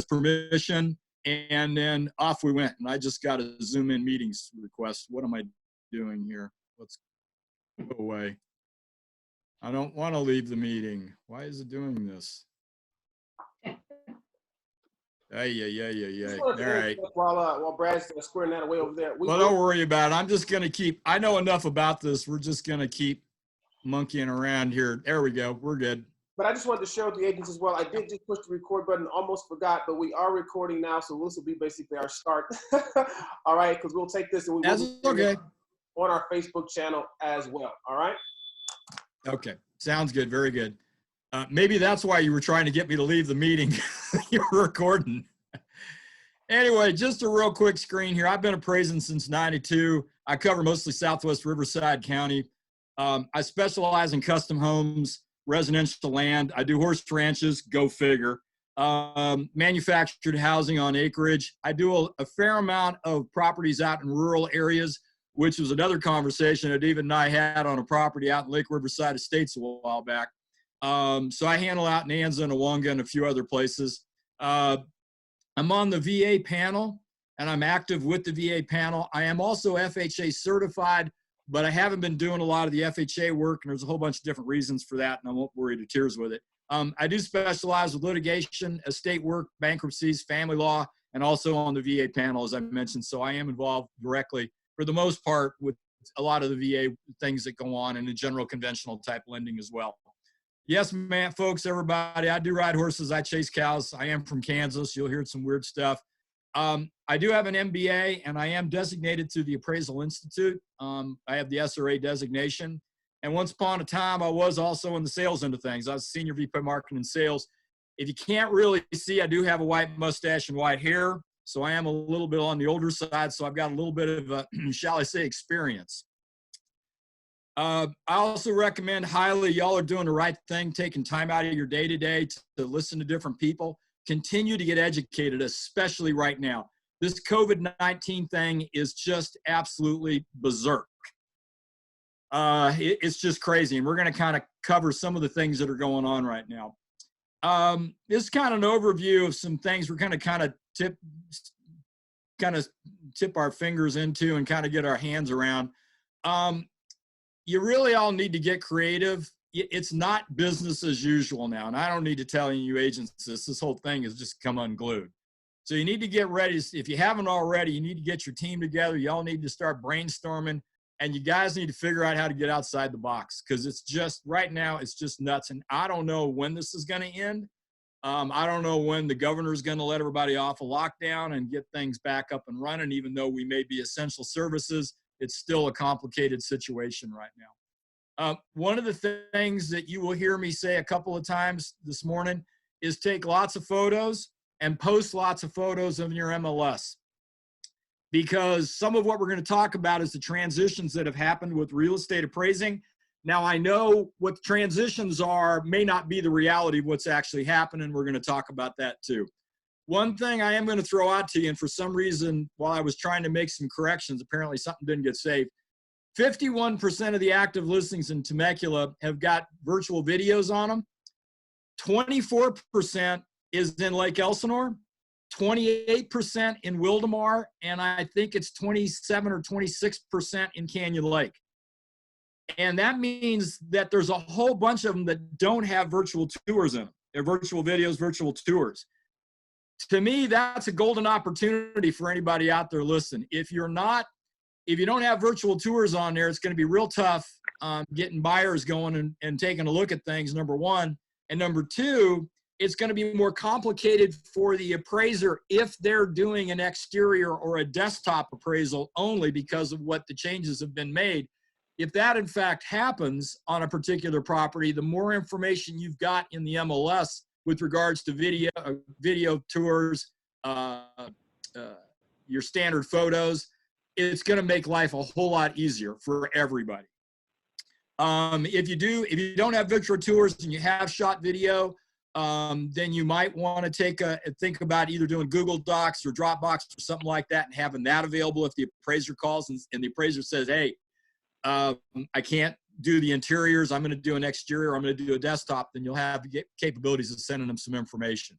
permission, and then off we went. And I just got a Zoom in meetings request. What am I doing here? Let's go away. I don't want to leave the meeting. Why is it doing this? Yeah. All right. While Brad's squaring that away over there. Well, don't worry about it. I'm just going to keep, I know enough about this. We're just going to keep monkeying around here. There we go. We're good. But I just wanted to share with the agents as well. I did just push the record button, almost forgot, but we are recording now. So this will be basically our start. All right. Because we'll take this and we will okay on our Facebook channel as well. All right. Okay. Sounds good. Very good. Maybe that's why you were trying to get me to leave the meeting. You were recording. Anyway, just a real quick screen here. I've been appraising since '92. I cover mostly Southwest Riverside County. I specialize in custom homes, residential land. I do horse ranches, go figure. Manufactured housing on acreage. I do a fair amount of properties out in rural areas, which was another conversation that David and I had on a property out in Lake Riverside Estates a while back. So I handle out in Anza and Awonga and a few other places. I'm on the VA panel, and I'm active with the VA panel. I am also FHA certified, but I haven't been doing a lot of the FHA work, and there's a whole bunch of different reasons for that, and I won't worry to tears with it. I do specialize with litigation, estate work, bankruptcies, family law, and also on the VA panel, as I mentioned. So I am involved directly, for the most part, with a lot of the VA things that go on in the general conventional type lending as well. Yes, man, folks, everybody, I do ride horses. I chase cows. I am from Kansas. You'll hear some weird stuff. I do have an MBA, and I am designated to the Appraisal Institute. I have the SRA designation. And once upon a time, I was also in the sales end of things. I was Senior VP Marketing and Sales. If you can't really see, I do have a white mustache and white hair. So I am a little bit on the older side. So I've got a little bit of a, shall I say, experience. I also recommend highly, y'all are doing the right thing, taking time out of your day-to-day to listen to different people. Continue to get educated, especially right now. This COVID-19 thing is just absolutely berserk. It's just crazy, and we're going to kind of cover some of the things that are going on right now. This is kind of an overview of some things we're going to kind of tip our fingers into and kind of get our hands around. You really all need to get creative. It's not business as usual now. And I don't need to tell you agents this whole thing has just come unglued. So you need to get ready. If you haven't already, you need to get your team together. Y'all need to start brainstorming, and you guys need to figure out how to get outside the box, because it's just right now, it's just nuts. And I don't know when this is going to end. I don't know when the governor is going to let everybody off a lockdown and get things back up and running. Even though we may be essential services, it's still a complicated situation right now. One of the things that you will hear me say a couple of times this morning is take lots of photos and post lots of photos of your MLS. Because some of what we're going to talk about is the transitions that have happened with real estate appraising. Now, I know what the transitions are may not be the reality of what's actually happening. We're going to talk about that too. One thing I am going to throw out to you, and for some reason, while I was trying to make some corrections, apparently something didn't get saved. 51% of the active listings in Temecula have got virtual videos on them. 24% is in Lake Elsinore, 28% in Wildemar, and I think it's 27 or 26% in Canyon Lake. And that means that there's a whole bunch of them that don't have virtual tours in them. They're virtual videos, virtual tours. To me, that's a golden opportunity for anybody out there listening. If you don't have virtual tours on there, it's going to be real tough getting buyers going and taking a look at things, number one. And number two, it's going to be more complicated for the appraiser if they're doing an exterior or a desktop appraisal only because of what the changes have been made. If that in fact happens on a particular property, the more information you've got in the MLS with regards to video tours, your standard photos, it's going to make life a whole lot easier for everybody. If you don't have virtual tours and you have shot video, then you might want to think about either doing Google Docs or Dropbox or something like that and having that available if the appraiser calls and the appraiser says, hey, I can't do the interiors, I'm going to do an exterior, I'm going to do a desktop, then you'll have the capabilities of sending them some information.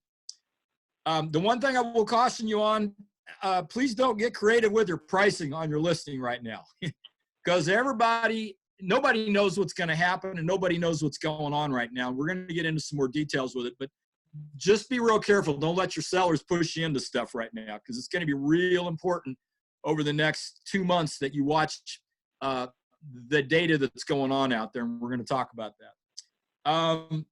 The one thing I will caution you on, please don't get creative with your pricing on your listing right now, because nobody knows what's going to happen and nobody knows what's going on right now. We're going to get into some more details with it, but just be real careful. Don't let your sellers push you into stuff right now, because it's going to be real important over the next 2 months that you watch the data that's going on out there, and we're going to talk about that.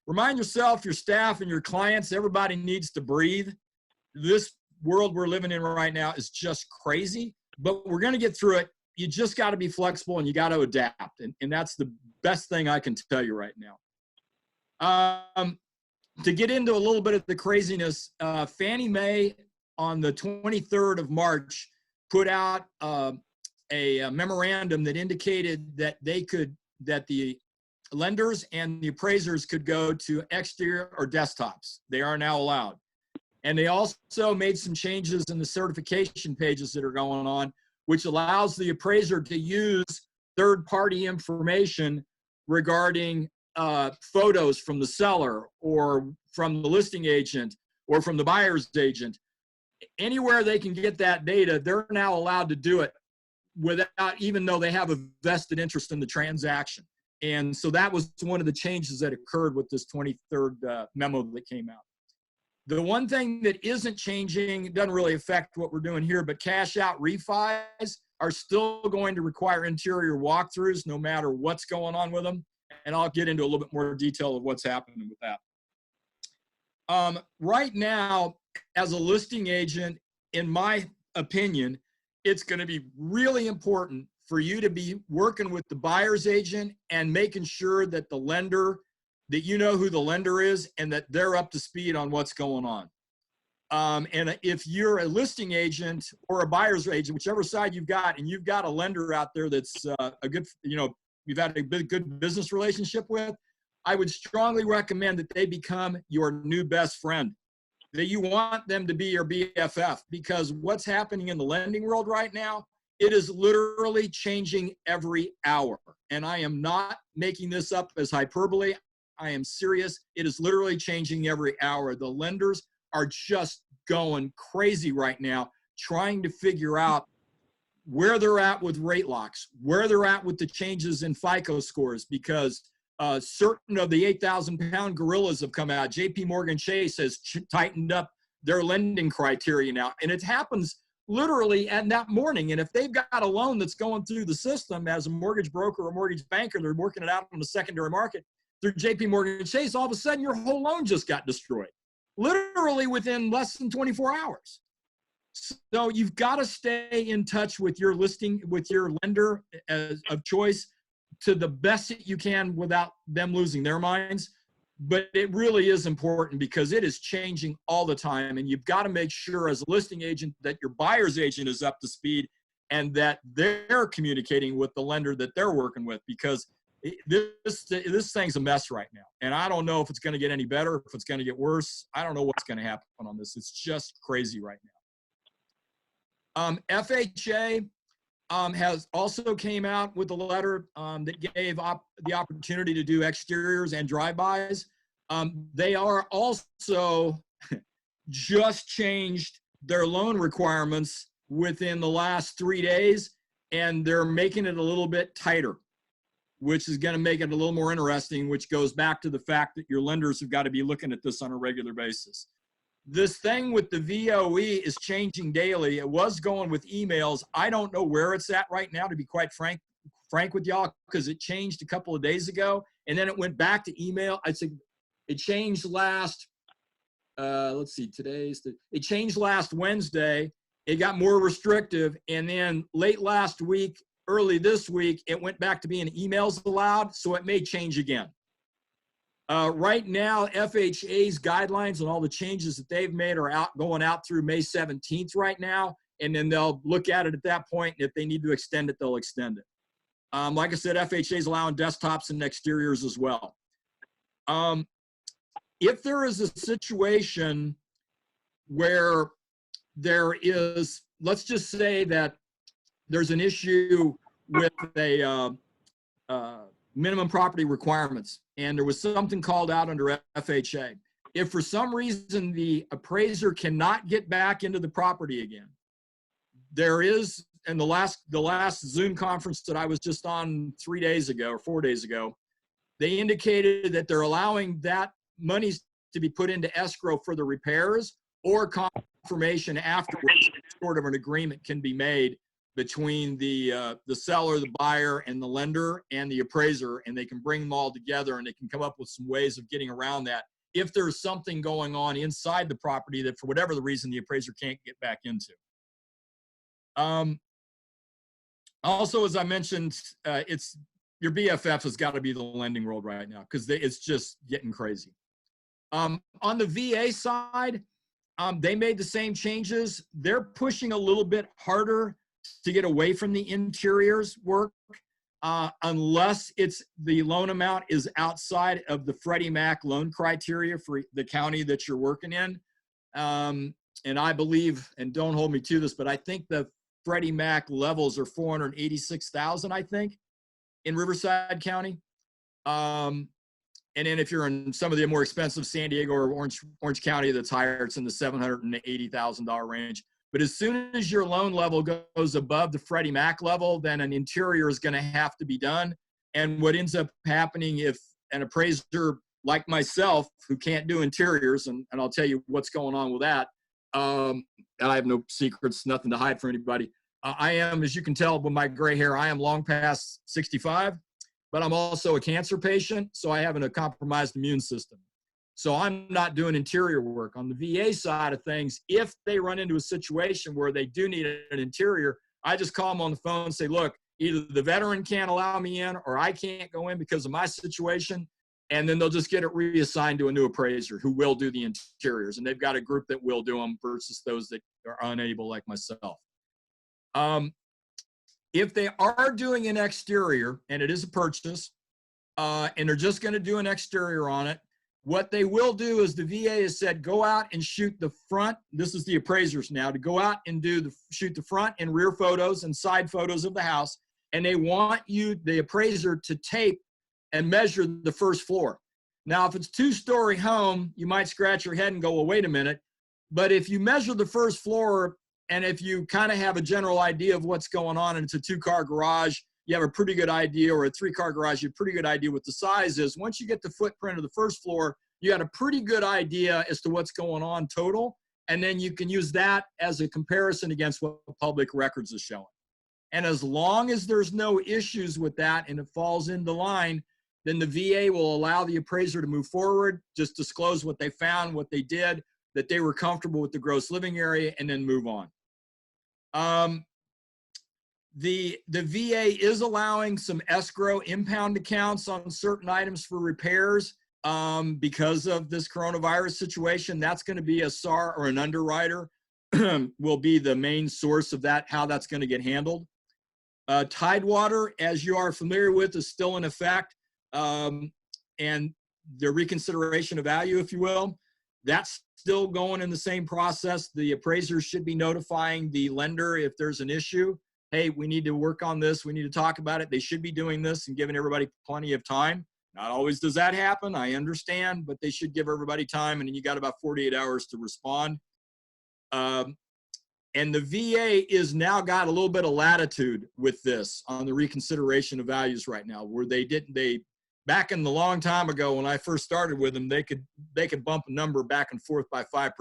Remind yourself, your staff, and your clients, everybody needs to breathe. This world we're living in right now is just crazy, but we're going to get through it. You just got to be flexible and you got to adapt. And that's the best thing I can tell you right now. To get into a little bit of the craziness, Fannie Mae on the 23rd of March put out a memorandum that indicated that the lenders and the appraisers could go to exterior or desktops. They are now allowed. And they also made some changes in the certification pages that are going on, which allows the appraiser to use third-party information regarding photos from the seller or from the listing agent or from the buyer's agent. Anywhere they can get that data, they're now allowed to do it without, even though they have a vested interest in the transaction. And so that was one of the changes that occurred with this 23rd memo that came out. The one thing that isn't changing, doesn't really affect what we're doing here, but cash out refis are still going to require interior walkthroughs no matter what's going on with them. And I'll get into a little bit more detail of what's happening with that. Right now, as a listing agent, in my opinion, it's going to be really important for you to be working with the buyer's agent and making sure that the lender, that you know who the lender is and that they're up to speed on what's going on. And if you're a listing agent or a buyer's agent, whichever side you've got, and you've got a lender out there that's a good, you've had a good business relationship with, I would strongly recommend that they become your new best friend. That you want them to be your BFF, because what's happening in the lending world right now, it is literally changing every hour. And I am not making this up as hyperbole. I am serious. It is literally changing every hour. The lenders are just going crazy right now, trying to figure out where they're at with rate locks, where they're at with the changes in FICO scores, because certain of the 8,000-pound gorillas have come out. JP Morgan Chase has tightened up their lending criteria now. And it happens literally at that morning. And if they've got a loan that's going through the system as a mortgage broker or mortgage banker, they're working it out on the secondary market through JP Morgan Chase, all of a sudden your whole loan just got destroyed, literally within less than 24 hours. So you've got to stay in touch with your listing, with your lender of choice to the best that you can without them losing their minds. But it really is important because it is changing all the time. And you've got to make sure as a listing agent that your buyer's agent is up to speed and that they're communicating with the lender that they're working with, because this thing's a mess right now. And I don't know if it's going to get any better, if it's going to get worse. I don't know what's going to happen on this. It's just crazy right now. FHA has also came out with a letter that gave the opportunity to do exteriors and drive-bys. They are also just changed their loan requirements within the last 3 days, and they're making it a little bit tighter, which is going to make it a little more interesting, which goes back to the fact that your lenders have got to be looking at this on a regular basis. This thing with the VOE is changing daily. It was going with emails. I don't know where it's at right now, to be quite frank with y'all, because it changed a couple of days ago, and then it went back to email. I'd say it changed last, let's see, it changed last Wednesday. It got more restrictive, and then late last week, early this week, it went back to being emails allowed, so it may change again. Right now, FHA's guidelines and all the changes that they've made are going out through May 17th right now, and then they'll look at it at that point, and if they need to extend it, they'll extend it. Like I said, FHA's allowing desktops and exteriors as well. If there is a situation where there is, let's just say that there's an issue with a minimum property requirements, and there was something called out under FHA. If for some reason the appraiser cannot get back into the property again, there is, in the last Zoom conference that I was just on 3 days ago or 4 days ago, they indicated that they're allowing that monies to be put into escrow for the repairs, or confirmation afterwards, sort of an agreement can be made between the seller, the buyer, and the lender and the appraiser, and they can bring them all together and they can come up with some ways of getting around that if there's something going on inside the property that for whatever the reason the appraiser can't get back into. Also, as I mentioned, it's your BFF has got to be the lending world right now because it's just getting crazy. On the VA side, they made the same changes. They're pushing a little bit harder to get away from the interiors work, unless the loan amount is outside of the Freddie Mac loan criteria for the county that you're working in. And I believe, and don't hold me to this, but I think the Freddie Mac levels are 486,000, I think, in Riverside County. And then if you're in some of the more expensive San Diego or Orange County that's higher, it's in the $780,000 range. But as soon as your loan level goes above the Freddie Mac level, then an interior is going to have to be done. And what ends up happening if an appraiser like myself, who can't do interiors, and I'll tell you what's going on with that, and I have no secrets, nothing to hide from anybody. I am, as you can tell with my gray hair, I am long past 65. But I'm also a cancer patient, so I have a compromised immune system. So I'm not doing interior work. On the VA side of things, if they run into a situation where they do need an interior, I just call them on the phone and say, look, either the veteran can't allow me in or I can't go in because of my situation, and then they'll just get it reassigned to a new appraiser who will do the interiors. And they've got a group that will do them versus those that are unable like myself. If they are doing an exterior, and it is a purchase, and they're just going to do an exterior on it, what they will do is the VA has said, go out and shoot the front. This is the appraisers now, to go out and shoot the front and rear photos and side photos of the house. And they want you, the appraiser, to tape and measure the first floor. Now, if it's a two-story home, you might scratch your head and go, well, wait a minute. But if you measure the first floor, and if you kind of have a general idea of what's going on and it's a two-car garage, you have a pretty good idea, or a three-car garage, you have a pretty good idea what the size is. Once you get the footprint of the first floor, you got a pretty good idea as to what's going on total. And then you can use that as a comparison against what public records is showing. And as long as there's no issues with that and it falls into line, then the VA will allow the appraiser to move forward, just disclose what they found, what they did, that they were comfortable with the gross living area, and then move on. The VA is allowing some escrow impound accounts on certain items for repairs because of this coronavirus situation. That's going to be a SAR or an underwriter will be the main source of that, how that's going to get handled. Tidewater, as you are familiar with, is still in effect, and the reconsideration of value, if you will. That's still going in the same process. The appraisers should be notifying the lender if there's an issue. Hey, we need to work on this. We need to talk about it. They should be doing this and giving everybody plenty of time. Not always does that happen, I understand, but they should give everybody time, and then you got about 48 hours to respond. And the VA is now got a little bit of latitude with this on the reconsideration of values right now, where back in the long time ago when I first started with them, they could bump a number back and forth by 5%,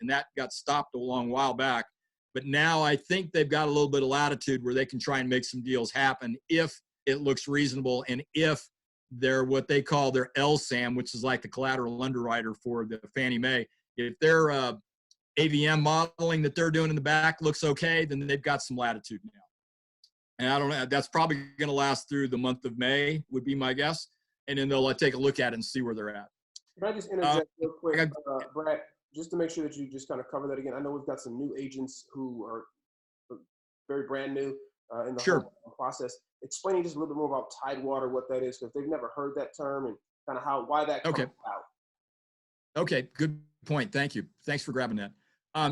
and that got stopped a long while back. But now I think they've got a little bit of latitude where they can try and make some deals happen if it looks reasonable, and if they're what they call their LSAM, which is like the collateral underwriter for the Fannie Mae. If their AVM modeling that they're doing in the back looks okay, then they've got some latitude now. And I don't know, that's probably going to last through the month of May, would be my guess. And then they'll take a look at it and see where they're at. Can I just interject real quick, Brad, just to make sure that you just kind of cover that again? I know we've got some new agents who are very brand new in the whole process. Explaining just a little bit more about Tidewater, what that is, because they've never heard that term, and kind of why that comes out. Okay, good point. Thank you. Thanks for grabbing that.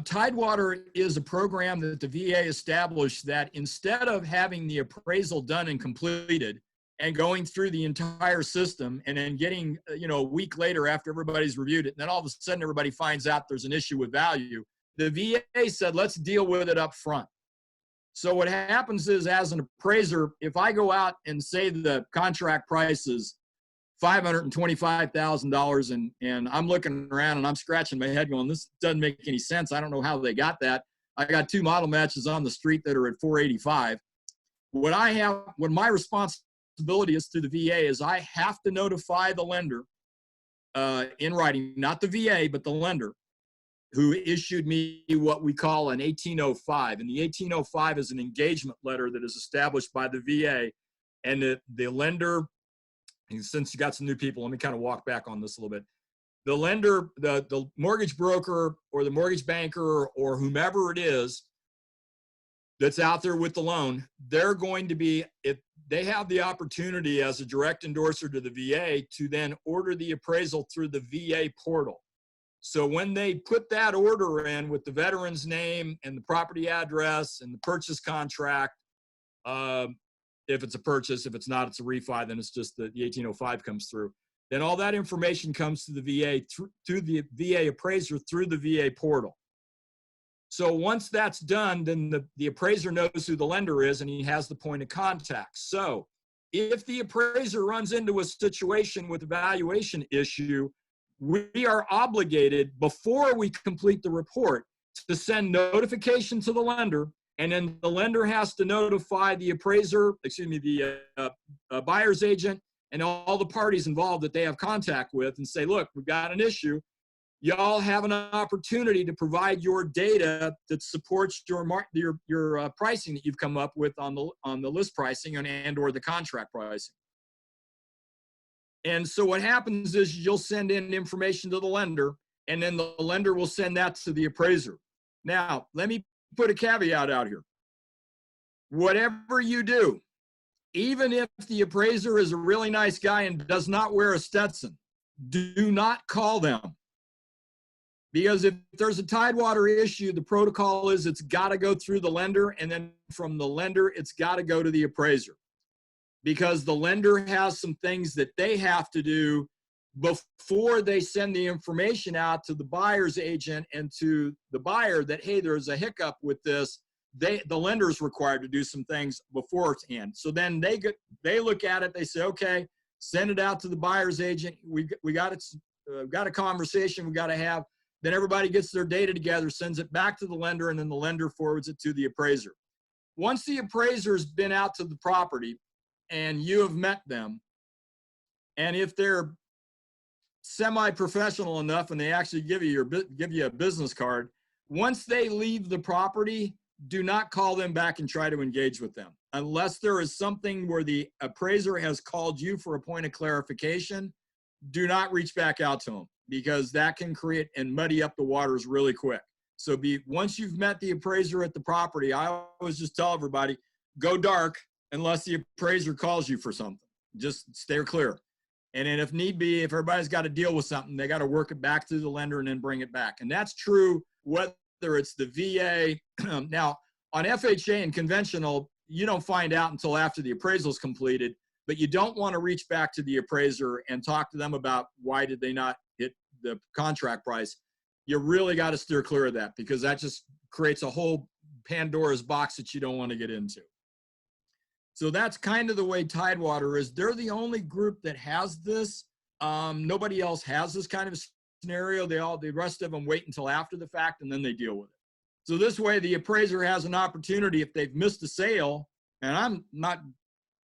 Tidewater is a program that the VA established that instead of having the appraisal done and completed, and going through the entire system, and then getting, you know, a week later after everybody's reviewed it, and then all of a sudden everybody finds out there's an issue with value. The VA said, let's deal with it up front. So what happens is, as an appraiser, if I go out and say the contract price is $525,000, and I'm looking around and I'm scratching my head going, this doesn't make any sense. I don't know how they got that. I got 2 model matches on the street that are at 485. What my responsibility is to the VA is I have to notify the lender in writing, not the VA, but the lender, who issued me what we call an 1805. And the 1805 is an engagement letter that is established by the VA. And the lender, and since you got some new people, let me kind of walk back on this a little bit. The lender, the mortgage broker or the mortgage banker or whomever it is that's out there with the loan, they're going to be, if they have the opportunity as a direct endorser to the VA to then order the appraisal through the VA portal. So when they put that order in with the veteran's name and the property address and the purchase contract, if it's a purchase, if it's not, it's a refi, then it's just the 1805 comes through. Then all that information comes to the VA through the VA appraiser through the VA portal. So once that's done, then the appraiser knows who the lender is and he has the point of contact. So if the appraiser runs into a situation with a valuation issue, we are obligated, before we complete the report, to send notification to the lender, and then the lender has to notify the appraiser, the buyer's agent, and all the parties involved that they have contact with, and say, look, we've got an issue. Y'all have an opportunity to provide your data that supports your pricing that you've come up with on the list pricing and or the contract pricing. And so what happens is you'll send in information to the lender, and then the lender will send that to the appraiser. Now, let me put a caveat out here. Whatever you do, even if the appraiser is a really nice guy and does not wear a Stetson, do not call them. Because if there's a Tidewater issue, the protocol is it's got to go through the lender, and then from the lender, it's got to go to the appraiser. Because the lender has some things that they have to do before they send the information out to the buyer's agent and to the buyer that, hey, there's a hiccup with this. The lender is required to do some things beforehand. So then they look at it, they say, okay, send it out to the buyer's agent. We got a conversation we got to have. Then everybody gets their data together, sends it back to the lender, and then the lender forwards it to the appraiser. Once the appraiser's been out to the property and you have met them, and if they're semi-professional enough and they actually give you a business card, once they leave the property, do not call them back and try to engage with them. Unless there is something where the appraiser has called you for a point of clarification, do not reach back out to them, because that can create and muddy up the waters really quick. So once you've met the appraiser at the property, I always just tell everybody, go dark unless the appraiser calls you for something. Just stay clear. And then if need be, if everybody's got to deal with something, they got to work it back to the lender and then bring it back. And that's true whether it's the VA. Now, on FHA and conventional, you don't find out until after the appraisal is completed, but you don't want to reach back to the appraiser and talk to them about why did they not hit the contract price. You really got to steer clear of that, because that just creates a whole Pandora's box that you don't want to get into. So that's kind of the way Tidewater is. They're the only group that has this. Nobody else has this kind of scenario. The rest of them wait until after the fact and then they deal with it. So this way the appraiser has an opportunity if they've missed a sale, and I'm not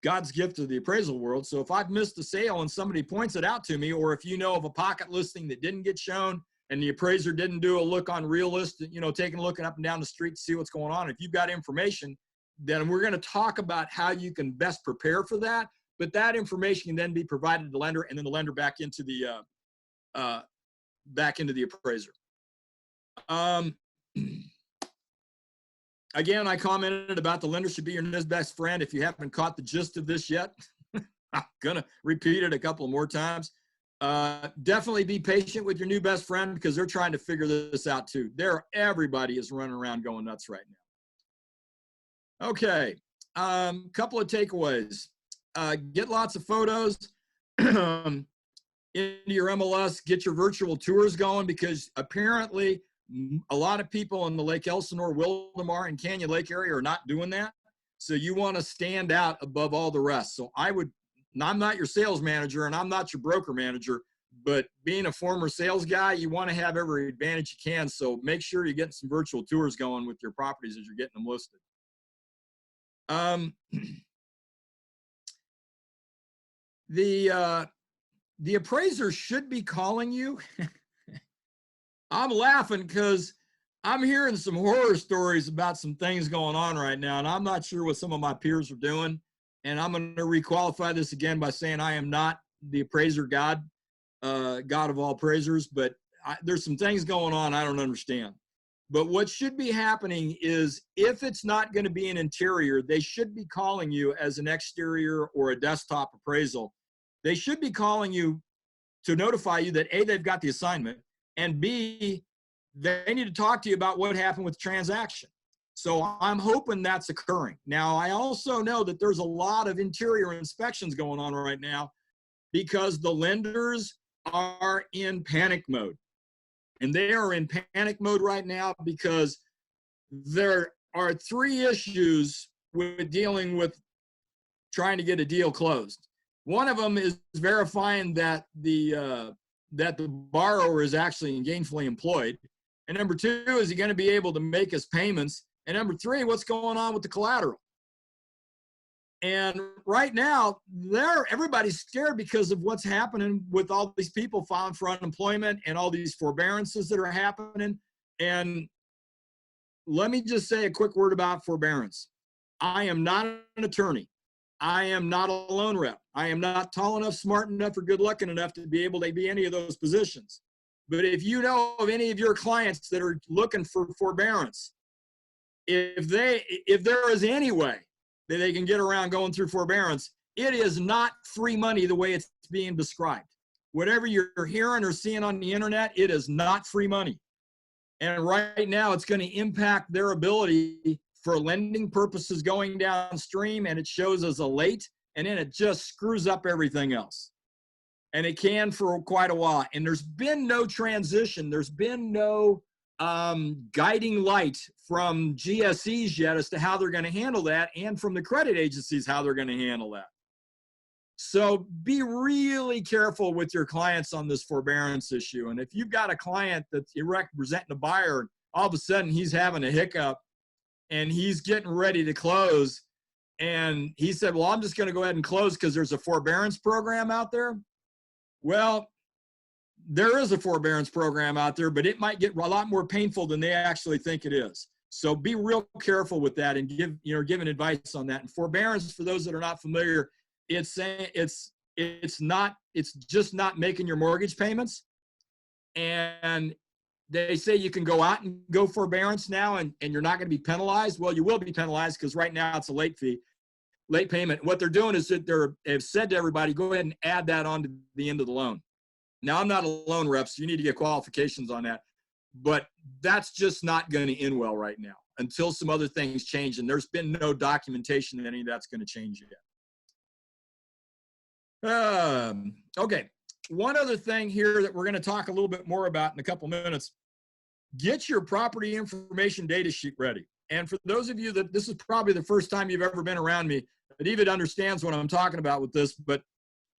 God's gift to the appraisal world. So if I've missed a sale and somebody points it out to me, or if you know of a pocket listing that didn't get shown and the appraiser didn't do a look on Realist, taking a look up and down the street to see what's going on, if you've got information, then we're going to talk about how you can best prepare for that. But that information can then be provided to the lender, and then the lender back into the appraiser. Again, I commented about the lender should be your best friend. If you haven't caught the gist of this yet, I'm gonna repeat it a couple more times. Definitely be patient with your new best friend, because they're trying to figure this out too. Everybody is running around going nuts right now. Okay, couple of takeaways. get lots of photos into your MLS, get your virtual tours going, because apparently a lot of people in the Lake Elsinore, Wildomar, and Canyon Lake area are not doing that. So you want to stand out above all the rest. So I'm not your sales manager and I'm not your broker manager, but being a former sales guy, you want to have every advantage you can. So make sure you're getting some virtual tours going with your properties as you're getting them listed. The appraiser should be calling you. I'm laughing because I'm hearing some horror stories about some things going on right now, and I'm not sure what some of my peers are doing. And I'm going to requalify this again by saying I am not the appraiser God, God of all appraisers, but there's some things going on I don't understand. But what should be happening is, if it's not going to be an interior, they should be calling you as an exterior or a desktop appraisal. They should be calling you to notify you that A, they've got the assignment, and B, they need to talk to you about what happened with the transaction. So I'm hoping that's occurring. Now, I also know that there's a lot of interior inspections going on right now because the lenders are in panic mode. And they are in panic mode right now because there are 3 issues with dealing with trying to get a deal closed. One of them is verifying that the borrower is actually gainfully employed. And number 2, is he going to be able to make his payments? And number 3, what's going on with the collateral? And right now, everybody's scared because of what's happening with all these people filing for unemployment and all these forbearances that are happening. And let me just say a quick word about forbearance. I am not an attorney. I am not a loan rep. I am not tall enough, smart enough, or good looking enough to be able to be any of those positions. But if you know of any of your clients that are looking for forbearance, if there is any way that they can get around going through forbearance, it is not free money the way it's being described. Whatever you're hearing or seeing on the internet, it is not free money. And right now it's going to impact their ability for lending purposes going downstream, and it shows as a late, and then it just screws up everything else. And it can for quite a while. And there's been no transition. There's been no guiding light from GSEs yet as to how they're going to handle that, and from the credit agencies how they're going to handle that. So be really careful with your clients on this forbearance issue. And if you've got a client that's representing a buyer, all of a sudden he's having a hiccup and he's getting ready to close, and he said, well, I'm just going to go ahead and close because there's a forbearance program out there. Well, there is a forbearance program out there, but it might get a lot more painful than they actually think it is. So be real careful with that and giving advice on that. And forbearance, for those that are not familiar, it's just not making your mortgage payments. And they say you can go out and go forbearance now and you're not going to be penalized. Well, you will be penalized because right now it's a late payment. What they're doing is that they've said to everybody, go ahead and add that on to the end of the loan. Now, I'm not a loan rep, so you need to get qualifications on that. But that's just not going to end well right now until some other things change. And there's been no documentation that any of that's going to change yet. Okay. One other thing here that we're going to talk a little bit more about in a couple minutes. Get your property information data sheet ready. And for those of you that this is probably the first time you've ever been around me, that even understands what I'm talking about with this, but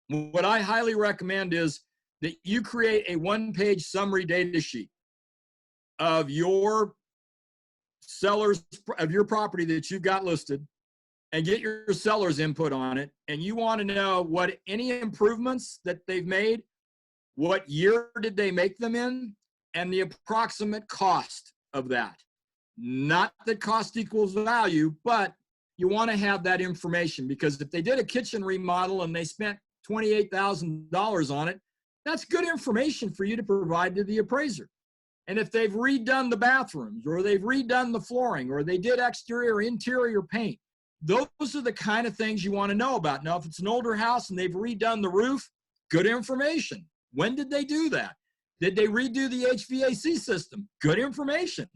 what I highly recommend is that you create a 1-page summary data sheet of your sellers, of your property that you've got listed, and get your seller's input on it. And you want to know what any improvements that they've made, what year did they make them in, and the approximate cost of that. Not that cost equals value, but you want to have that information, because if they did a kitchen remodel and they spent $28,000 on it, that's good information for you to provide to the appraiser. And if they've redone the bathrooms, or they've redone the flooring, or they did exterior or interior paint, those are the kind of things you want to know about. Now, if it's an older house and they've redone the roof, good information. When did they do that? Did they redo the HVAC system? Good information.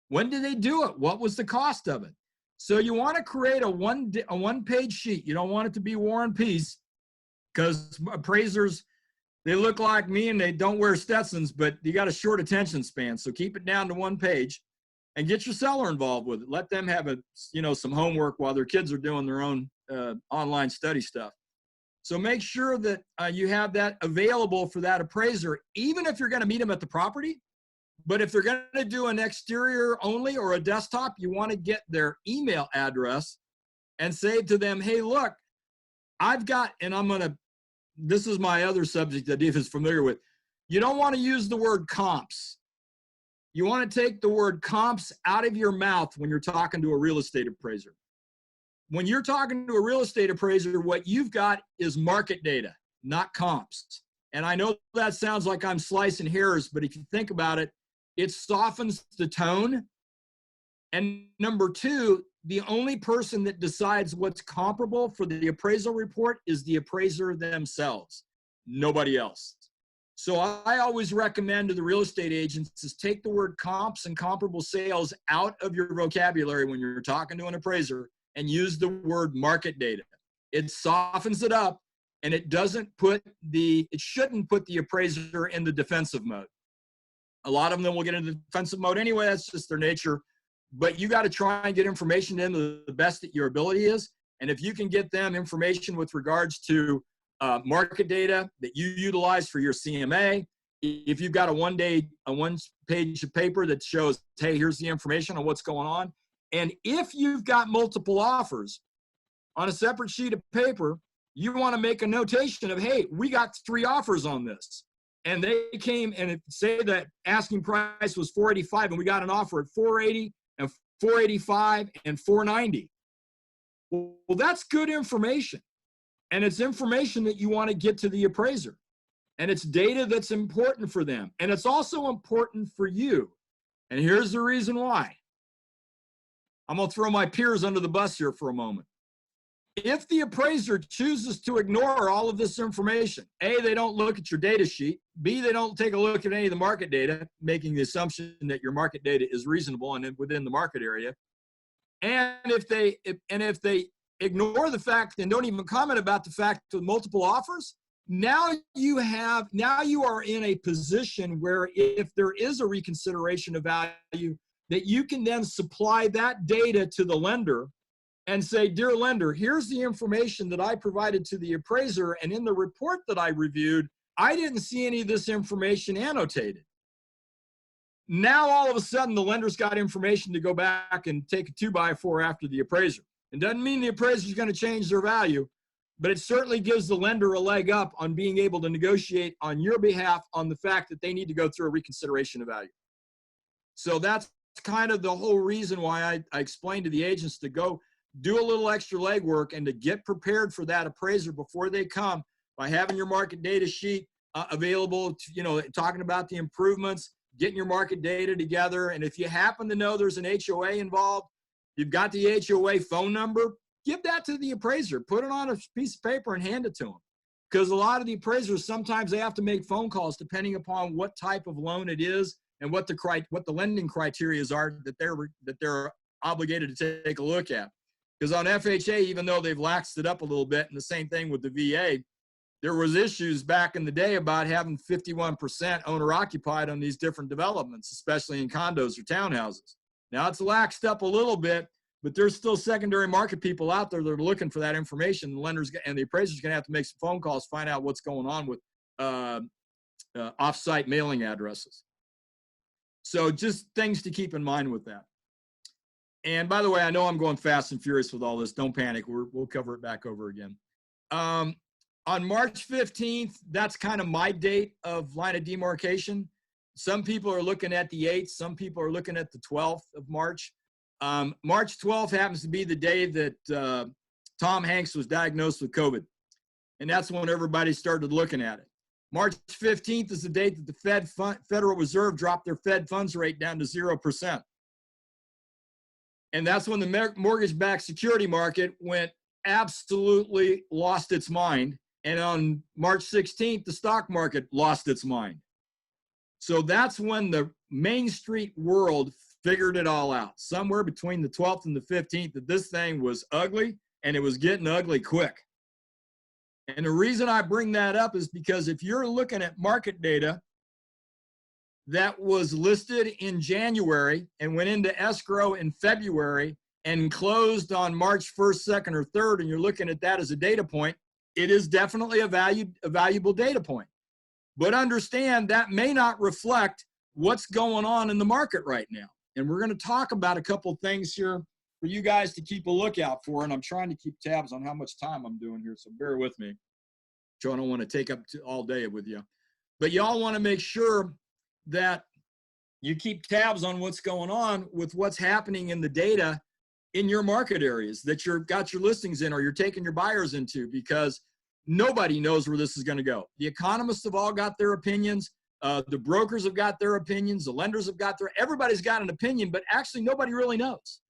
When did they do it? What was the cost of it? So you want to create a one-page sheet. You don't want it to be War and Peace, because appraisers, they look like me and they don't wear Stetsons, but you got a short attention span. So keep it down to one page and get your seller involved with it. Let them have some homework while their kids are doing their own online study stuff. So make sure that you have that available for that appraiser, even if you're going to meet them at the property. But if they're going to do an exterior only or a desktop, you want to get their email address and say to them, hey, look, I've got, and this is my other subject that Eve is familiar with. You don't want to use the word comps. You want to take the word comps out of your mouth when you're talking to a real estate appraiser. When you're talking to a real estate appraiser, what you've got is market data, not comps. And I know that sounds like I'm slicing hairs, but if you think about it, it softens the tone. And number two, the only person that decides what's comparable for the appraisal report is the appraiser themselves, nobody else. So I always recommend to the real estate agents is take the word comps and comparable sales out of your vocabulary when you're talking to an appraiser and use the word market data. It softens it up, and it shouldn't put the appraiser in the defensive mode. A lot of them will get into defensive mode anyway. That's just their nature. But you got to try and get information in the best that your ability is. And if you can get them information with regards to market data that you utilize for your CMA, if you've got a one page of paper that shows, hey, here's the information on what's going on. And if you've got multiple offers on a separate sheet of paper, you want to make a notation of, hey, we got 3 offers on this. And they came and say that asking price was $485 and we got an offer at $480 and $485 and $490. Well, that's good information. And it's information that you want to get to the appraiser. And it's data that's important for them. And it's also important for you. And here's the reason why. I'm going to throw my peers under the bus here for a moment. If the appraiser chooses to ignore all of this information, A, they don't look at your data sheet, B, they don't take a look at any of the market data, making the assumption that your market data is reasonable and within the market area. And if they ignore the fact and don't even comment about the fact of multiple offers, now you are in a position where if there is a reconsideration of value, that you can then supply that data to the lender and say, dear lender, here's the information that I provided to the appraiser, and in the report that I reviewed, I didn't see any of this information annotated. Now, all of a sudden, the lender's got information to go back and take a 2x4 after the appraiser. It doesn't mean the appraiser is going to change their value, but it certainly gives the lender a leg up on being able to negotiate on your behalf on the fact that they need to go through a reconsideration of value. So that's kind of the whole reason why I explained to the agents to go do a little extra legwork and to get prepared for that appraiser before they come by having your market data sheet available, talking about the improvements, getting your market data together. And if you happen to know there's an HOA involved, you've got the HOA phone number, give that to the appraiser, put it on a piece of paper and hand it to them. Because a lot of the appraisers, sometimes they have to make phone calls depending upon what type of loan it is and what the lending criteria are that they're obligated to take a look at. Because on FHA, even though they've laxed it up a little bit, and the same thing with the VA, there was issues back in the day about having 51% owner occupied on these different developments, especially in condos or townhouses. Now it's laxed up a little bit, but there's still secondary market people out there that are looking for that information. The lenders and the appraisers are going to have to make some phone calls, find out what's going on with off-site mailing addresses. So just things to keep in mind with that. And by the way, I know I'm going fast and furious with all this. Don't panic. We'll cover it back over again. On March 15th, that's kind of my date of line of demarcation. Some people are looking at the 8th. Some people are looking at the 12th of March. March 12th happens to be the day that Tom Hanks was diagnosed with COVID. And that's when everybody started looking at it. March 15th is the date that the Federal Reserve dropped their Fed funds rate down to 0%. And that's when the mortgage-backed security market absolutely lost its mind. And on March 16th, the stock market lost its mind. So that's when the Main Street world figured it all out. Somewhere between the 12th and the 15th that this thing was ugly, and it was getting ugly quick. And the reason I bring that up is because if you're looking at market data that was listed in January and went into escrow in February and closed on March 1st, 2nd, or 3rd, and you're looking at that as a data point, it is definitely a valuable data point. But understand that may not reflect what's going on in the market right now. And we're going to talk about a couple of things here for you guys to keep a lookout for. And I'm trying to keep tabs on how much time I'm doing here, so bear with me. So I don't want to take up all day with you. But y'all want to make sure that you keep tabs on what's going on with what's happening in the data in your market areas that you've got your listings in or you're taking your buyers into, because nobody knows where this is going to go. The economists have all got their opinions. The brokers have got their opinions. The lenders have got everybody's got an opinion, but actually nobody really knows.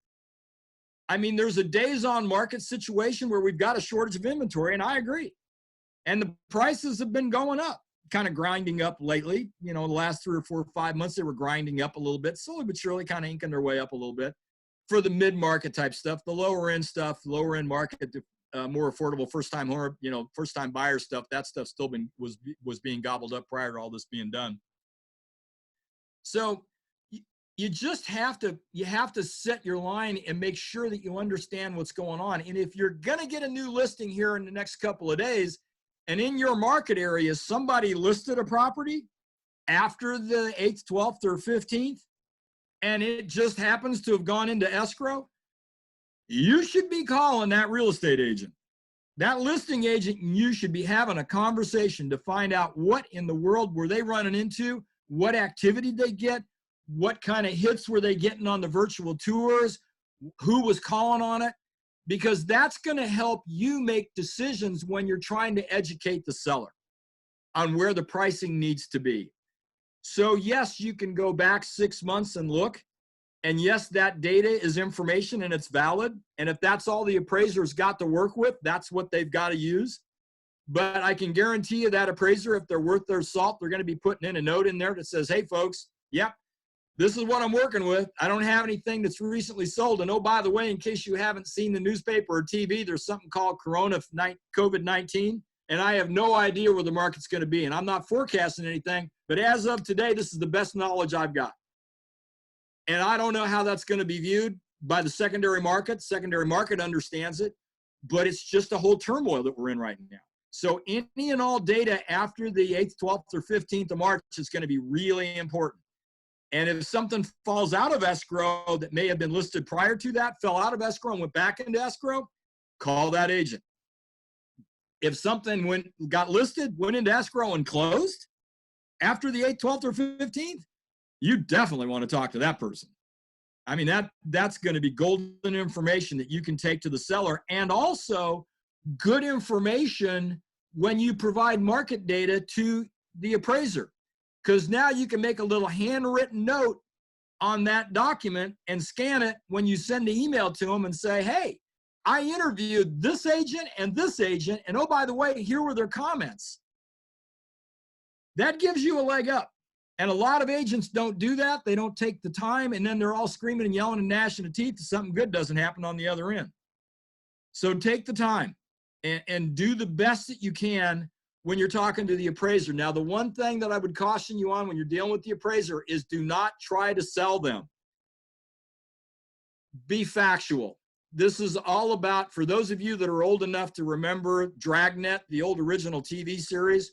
I mean, there's a days on market situation where we've got a shortage of inventory, and I agree. And the prices have been going up, kind of grinding up lately. You know, the last 3 or 4 or 5 months, they were grinding up a little bit, slowly but surely kind of inking their way up a little bit for the mid-market type stuff. The lower end stuff, lower end market, more affordable first-time home, you know, first-time buyer stuff, that stuff still was being gobbled up prior to all this being done. So you just have to set your line and make sure that you understand what's going on. And if you're going to get a new listing here in the next couple of days, and in your market area, somebody listed a property after the 8th, 12th, or 15th, and it just happens to have gone into escrow, you should be calling that real estate agent. That listing agent, you should be having a conversation to find out what in the world were they running into, what activity they get, what kind of hits were they getting on the virtual tours, who was calling on it, because that's going to help you make decisions when you're trying to educate the seller on where the pricing needs to be. So yes, you can go back 6 months and look, and yes, that data is information and it's valid. And if that's all the appraiser's got to work with, that's what they've got to use. But I can guarantee you that appraiser, if they're worth their salt, they're going to be putting in a note in there that says, hey folks, yep, this is what I'm working with. I don't have anything that's recently sold. And oh, by the way, in case you haven't seen the newspaper or TV, there's something called COVID-19, and I have no idea where the market's going to be. And I'm not forecasting anything, but as of today, this is the best knowledge I've got. And I don't know how that's going to be viewed by the secondary market. Secondary market understands it, but it's just a whole turmoil that we're in right now. So any and all data after the 8th, 12th, or 15th of March is going to be really important. And if something falls out of escrow that may have been listed prior to that, fell out of escrow and went back into escrow, call that agent. If something got listed, went into escrow and closed after the 8th, 12th, or 15th, you definitely want to talk to that person. I mean, that's going to be golden information that you can take to the seller, and also good information when you provide market data to the appraiser. Because now you can make a little handwritten note on that document and scan it when you send the email to them and say, hey, I interviewed this agent, and oh, by the way, here were their comments. That gives you a leg up. And a lot of agents don't do that. They don't take the time, and then they're all screaming and yelling and gnashing of teeth if something good doesn't happen on the other end. So take the time and do the best that you can when you're talking to the appraiser. Now, the one thing that I would caution you on when you're dealing with the appraiser is do not try to sell them. Be factual. This is all about, for those of you that are old enough to remember Dragnet, the old original TV series,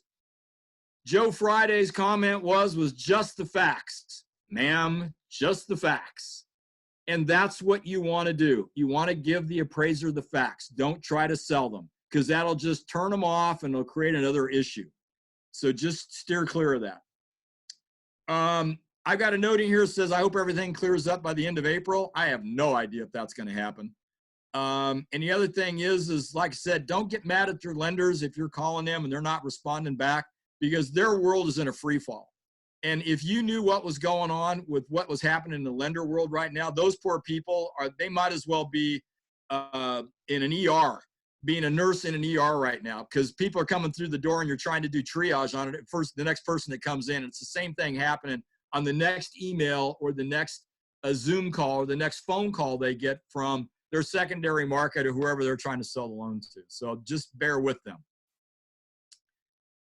Joe Friday's comment was just the facts. Ma'am, just the facts. And that's what you want to do. You want to give the appraiser the facts. Don't try to sell them, because that'll just turn them off and it'll create another issue. So just steer clear of that. I've got a note in here that says, I hope everything clears up by the end of April. I have no idea if that's going to happen. And the other thing is like I said, don't get mad at your lenders if you're calling them and they're not responding back, because their world is in a free fall. And if you knew what was going on with what was happening in the lender world right now, those poor people they might as well be in an ER, being a nurse in an ER right now, because people are coming through the door and you're trying to do triage on it. First, the next person that comes in, it's the same thing happening on the next email or the next a Zoom call or the next phone call they get from their secondary market or whoever they're trying to sell the loans to. So just bear with them.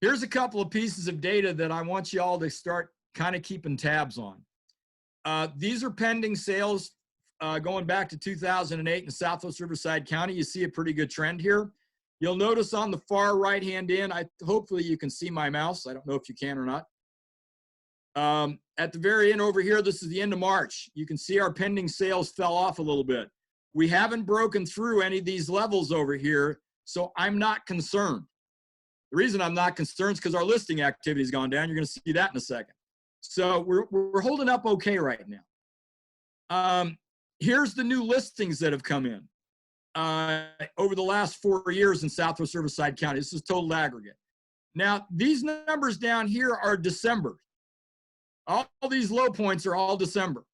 Here's a couple of pieces of data that I want you all to start kind of keeping tabs on. These are pending sales going back to 2008 in Southwest Riverside County. You see a pretty good trend here. You'll notice on the far right-hand end, hopefully you can see my mouse. I don't know if you can or not. At the very end over here, this is the end of March. You can see our pending sales fell off a little bit. We haven't broken through any of these levels over here, so I'm not concerned. The reason I'm not concerned is because our listing activity has gone down. You're going to see that in a second. So we're holding up okay right now. Here's the new listings that have come in over the last 4 years in Southwest Riverside County. This is total aggregate. Now, these numbers down here are December. All these low points are all December.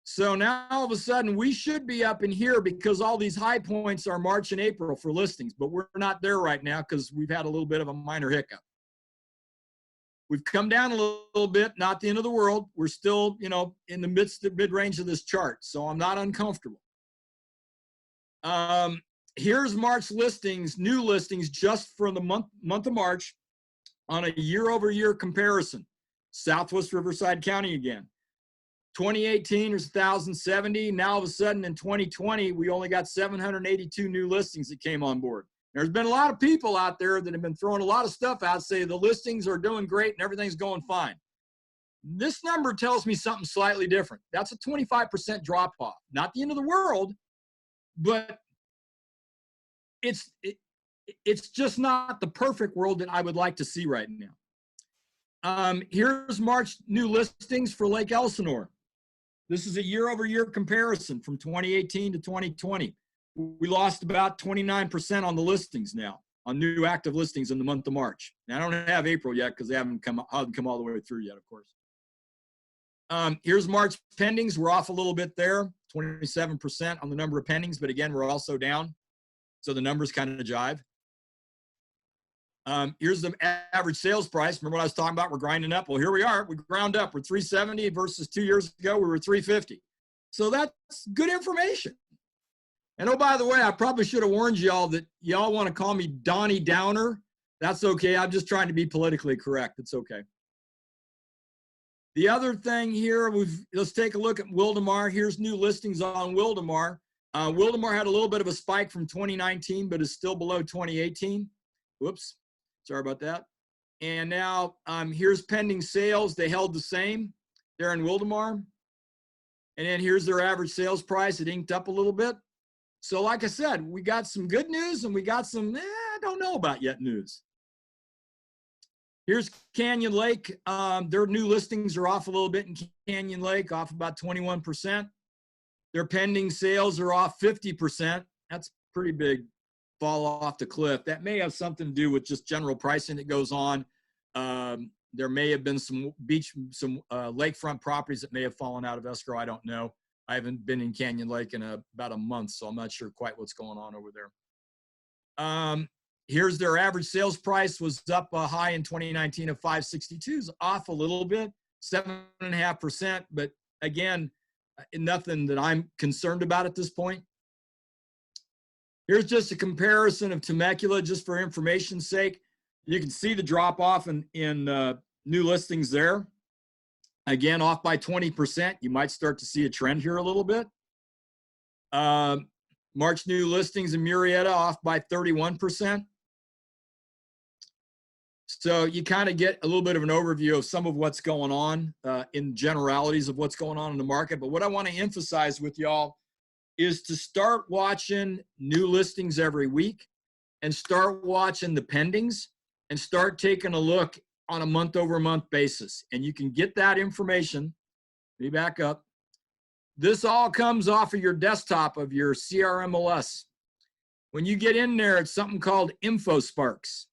So now all of a sudden we should be up in here because all these high points are March and April for listings, but we're not there right now because we've had a little bit of a minor hiccup. We've come down a little bit, not the end of the world. We're still, you know, in the mid-range of this chart, so I'm not uncomfortable. Here's March listings, new listings just for the month of March on a year-over-year comparison. Southwest Riverside County again. 2018 is 1,070. Now all of a sudden in 2020, we only got 782 new listings that came on board. There's been a lot of people out there that have been throwing a lot of stuff out, say the listings are doing great and everything's going fine. This number tells me something slightly different. That's a 25% drop off. Not the end of the world, but it's just not the perfect world that I would like to see right now. Here's March new listings for Lake Elsinore. This is a year-over-year comparison from 2018 to 2020. We lost about 29% on the listings now, on new active listings in the month of March. Now, I don't have April yet because they haven't come all the way through yet, of course. Here's March pendings. We're off a little bit there, 27% on the number of pendings, but again, we're also down. So the numbers kind of jive. Here's the average sales price. Remember what I was talking about? We're grinding up. Well, here we are. We ground up. We're 370 versus 2 years ago, we were 350. So that's good information. And oh, by the way, I probably should have warned y'all that y'all want to call me Donnie Downer. That's okay. I'm just trying to be politically correct. It's okay. The other thing here, let's take a look at Wildomar. Here's new listings on Wildomar. Wildomar had a little bit of a spike from 2019, but is still below 2018. Whoops. Sorry about that. And now here's pending sales. They held the same there in Wildomar. And then here's their average sales price. It inked up a little bit. So like I said, we got some good news and we got some, I don't know about yet news. Here's Canyon Lake. Their new listings are off a little bit in Canyon Lake, off about 21%. Their pending sales are off 50%. That's pretty big fall off the cliff. That may have something to do with just general pricing that goes on. There may have been some lakefront properties that may have fallen out of escrow. I don't know. I haven't been in Canyon Lake in about a month, so I'm not sure quite what's going on over there. Here's their average sales price was up a high in 2019 of 562, is off a little bit, 7.5%, but again, nothing that I'm concerned about at this point. Here's just a comparison of Temecula, just for information's sake. You can see the drop off in new listings there. Again, off by 20%. You might start to see a trend here a little bit. March new listings in Murrieta off by 31%. So you kind of get a little bit of an overview of some of what's going on in generalities of what's going on in the market. But what I want to emphasize with y'all is to start watching new listings every week and start watching the pendings and start taking a look on a month-over-month basis. And you can get that information. Let me back up. This all comes off of your desktop of your CRMOS. When you get in there, it's something called InfoSparks.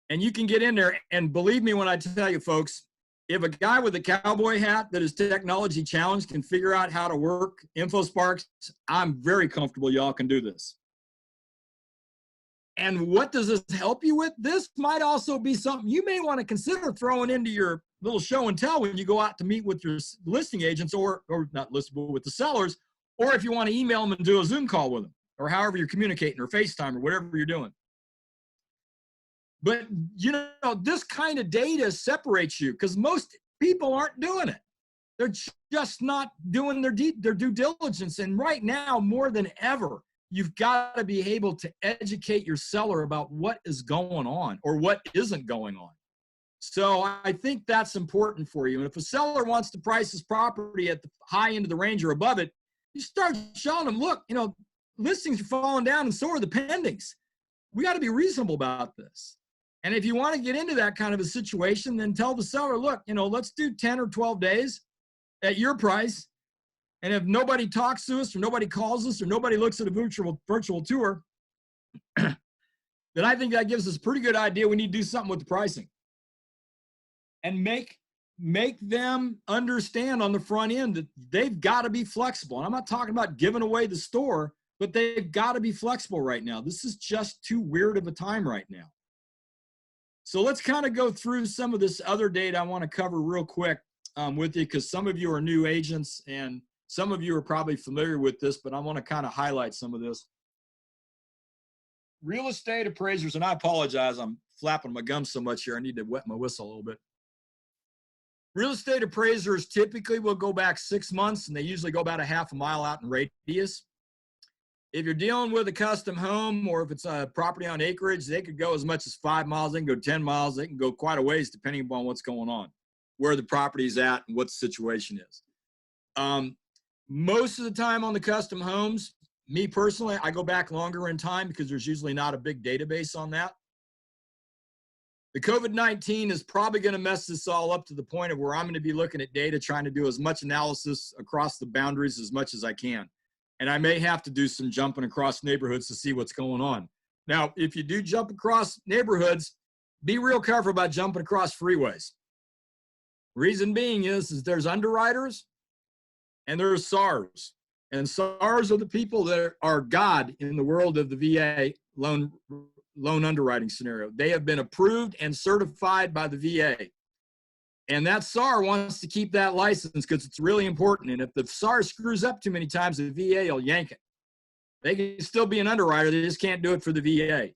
And you can get in there, and believe me when I tell you, folks, if a guy with a cowboy hat that is technology challenged can figure out how to work InfoSparks, I'm very comfortable y'all can do this. And what does this help you with? This might also be something you may want to consider throwing into your little show and tell when you go out to meet with your listing agents or not listing, but with the sellers, or if you want to email them and do a Zoom call with them, or however you're communicating, or FaceTime, or whatever you're doing. But, you know, this kind of data separates you because most people aren't doing it. They're just not doing their due diligence. And right now, more than ever, you've got to be able to educate your seller about what is going on or what isn't going on. So I think that's important for you. And if a seller wants to price his property at the high end of the range or above it, you start showing them, look, you know, listings are falling down and so are the pendings. We got to be reasonable about this. And if you want to get into that kind of a situation, then tell the seller, look, you know, let's do 10 or 12 days at your price. And if nobody talks to us or nobody calls us or nobody looks at a virtual tour, then I think that gives us a pretty good idea we need to do something with the pricing. And make them understand on the front end that they've got to be flexible. And I'm not talking about giving away the store, but they've got to be flexible right now. This is just too weird of a time right now. So let's kind of go through some of this other data I want to cover real quick with you, because some of you are new agents and some of you are probably familiar with this, but I want to kind of highlight some of this. Real estate appraisers, and I apologize, I'm flapping my gums so much here. I need to wet my whistle a little bit. Real estate appraisers typically will go back 6 months, and they usually go about a half a mile out in radius. If you're dealing with a custom home or if it's a property on acreage, they could go as much as 5 miles. They can go 10 miles. They can go quite a ways depending upon what's going on, where the property's at and what the situation is. Most of the time on the custom homes, me personally, I go back longer in time because there's usually not a big database on that. The COVID-19 is probably going to mess this all up to the point of where I'm going to be looking at data, trying to do as much analysis across the boundaries as much as I can. And I may have to do some jumping across neighborhoods to see what's going on. Now, if you do jump across neighborhoods, be real careful about jumping across freeways. Reason being is there's underwriters and there's SARs. And SARs are the people that are God in the world of the VA loan underwriting scenario. They have been approved and certified by the VA. And that SAR wants to keep that license because it's really important. And if the SAR screws up too many times, the VA will yank it. They can still be an underwriter. They just can't do it for the VA.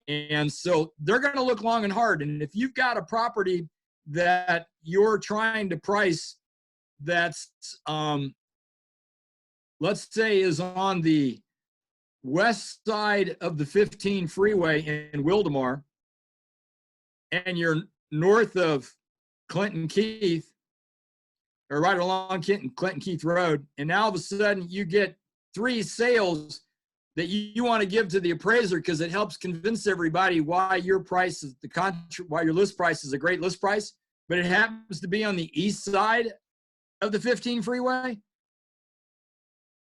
And so they're going to look long and hard. And if you've got a property that you're trying to price that's, let's say, is on the west side of the 15 freeway in Wildemar, and you're north of Clinton Keith, or right along Clinton Keith Road, and now all of a sudden you get 3 sales that you want to give to the appraiser because it helps convince everybody why your price is why your list price is a great list price, but it happens to be on the east side of the 15 freeway.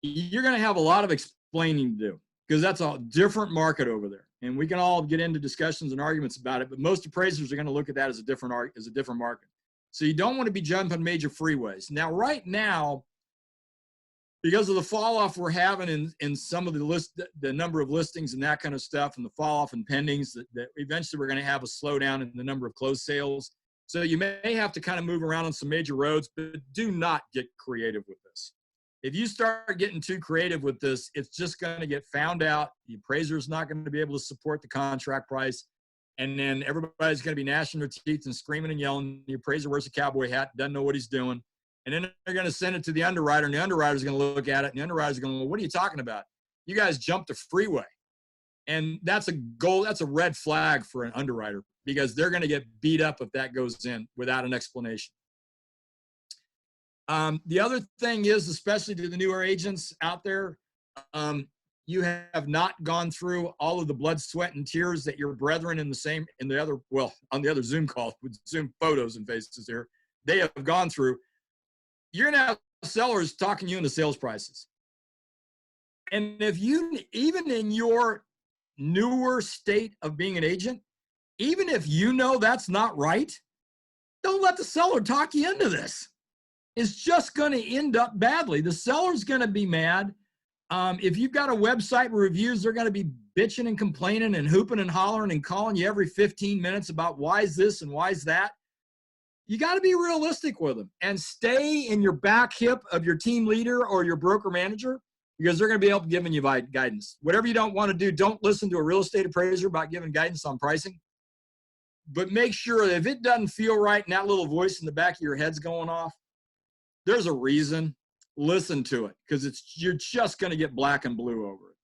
You're going to have a lot of explaining to do because that's a different market over there. And we can all get into discussions and arguments about it, but most appraisers are going to look at that as a different market. So you don't want to be jumping major freeways. Now, right now, because of the fall off we're having in some of the number of listings and that kind of stuff, and the fall off in pendings, that eventually we're going to have a slowdown in the number of closed sales. So you may have to kind of move around on some major roads, but do not get creative with this. If you start getting too creative with this, it's just going to get found out. The appraiser is not going to be able to support the contract price. And then everybody's going to be gnashing their teeth and screaming and yelling. The appraiser wears a cowboy hat, doesn't know what he's doing. And then they're going to send it to the underwriter, and the underwriter's going to look at it, and the underwriter's going to go, what are you talking about? You guys jumped the freeway. And that's a red flag for an underwriter because they're going to get beat up if that goes in without an explanation. The other thing is, especially to the newer agents out there, you have not gone through all of the blood, sweat, and tears that your brethren on the other Zoom call with Zoom photos and faces here, they have gone through. You're going to have sellers talking you into sales prices. And if you, even in your newer state of being an agent, even if you know that's not right, don't let the seller talk you into this. It's just going to end up badly. The seller's going to be mad. If you've got a website with reviews, they're going to be bitching and complaining and hooping and hollering and calling you every 15 minutes about why is this and why is that. you got to be realistic with them and stay in your back hip of your team leader or your broker manager, because they're going to be able to give you guidance. Whatever you don't want to do, don't listen to a real estate appraiser about giving guidance on pricing. But make sure that if it doesn't feel right and that little voice in the back of your head's going off, there's a reason. Listen to it, because you're just going to get black and blue over it.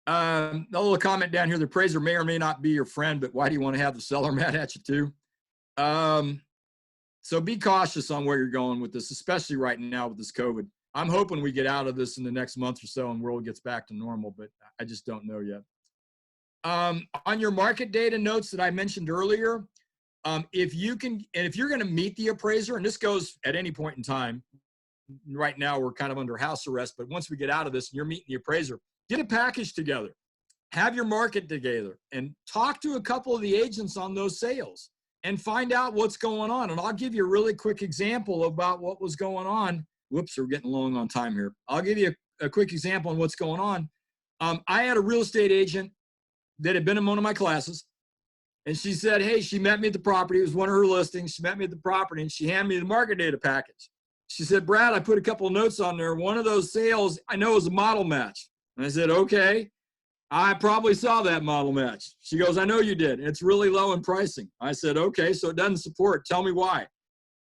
A little comment down here: the appraiser may or may not be your friend, but why do you want to have the seller mad at you too? So be cautious on where you're going with this, especially right now with this COVID. I'm hoping we get out of this in the next month or so and world gets back to normal, but I just don't know yet. On your market data notes that I mentioned earlier, if you're going to meet the appraiser, and this goes at any point in time, right now we're kind of under house arrest, but once we get out of this and you're meeting the appraiser, get a package together, have your market together, and talk to a couple of the agents on those sales and find out what's going on. And I'll give you a really quick example about what was going on. Whoops, we're getting long on time here. I'll give you a quick example on what's going on. I had a real estate agent that had been in one of my classes, and she said, hey, she met me at the property. It was one of her listings. She met me at the property, and she handed me the market data package. She said, Brad, I put a couple of notes on there. One of those sales I know is a model match. And I said, okay, I probably saw that model match. She goes, I know you did. It's really low in pricing. I said, okay, so it doesn't support. Tell me why.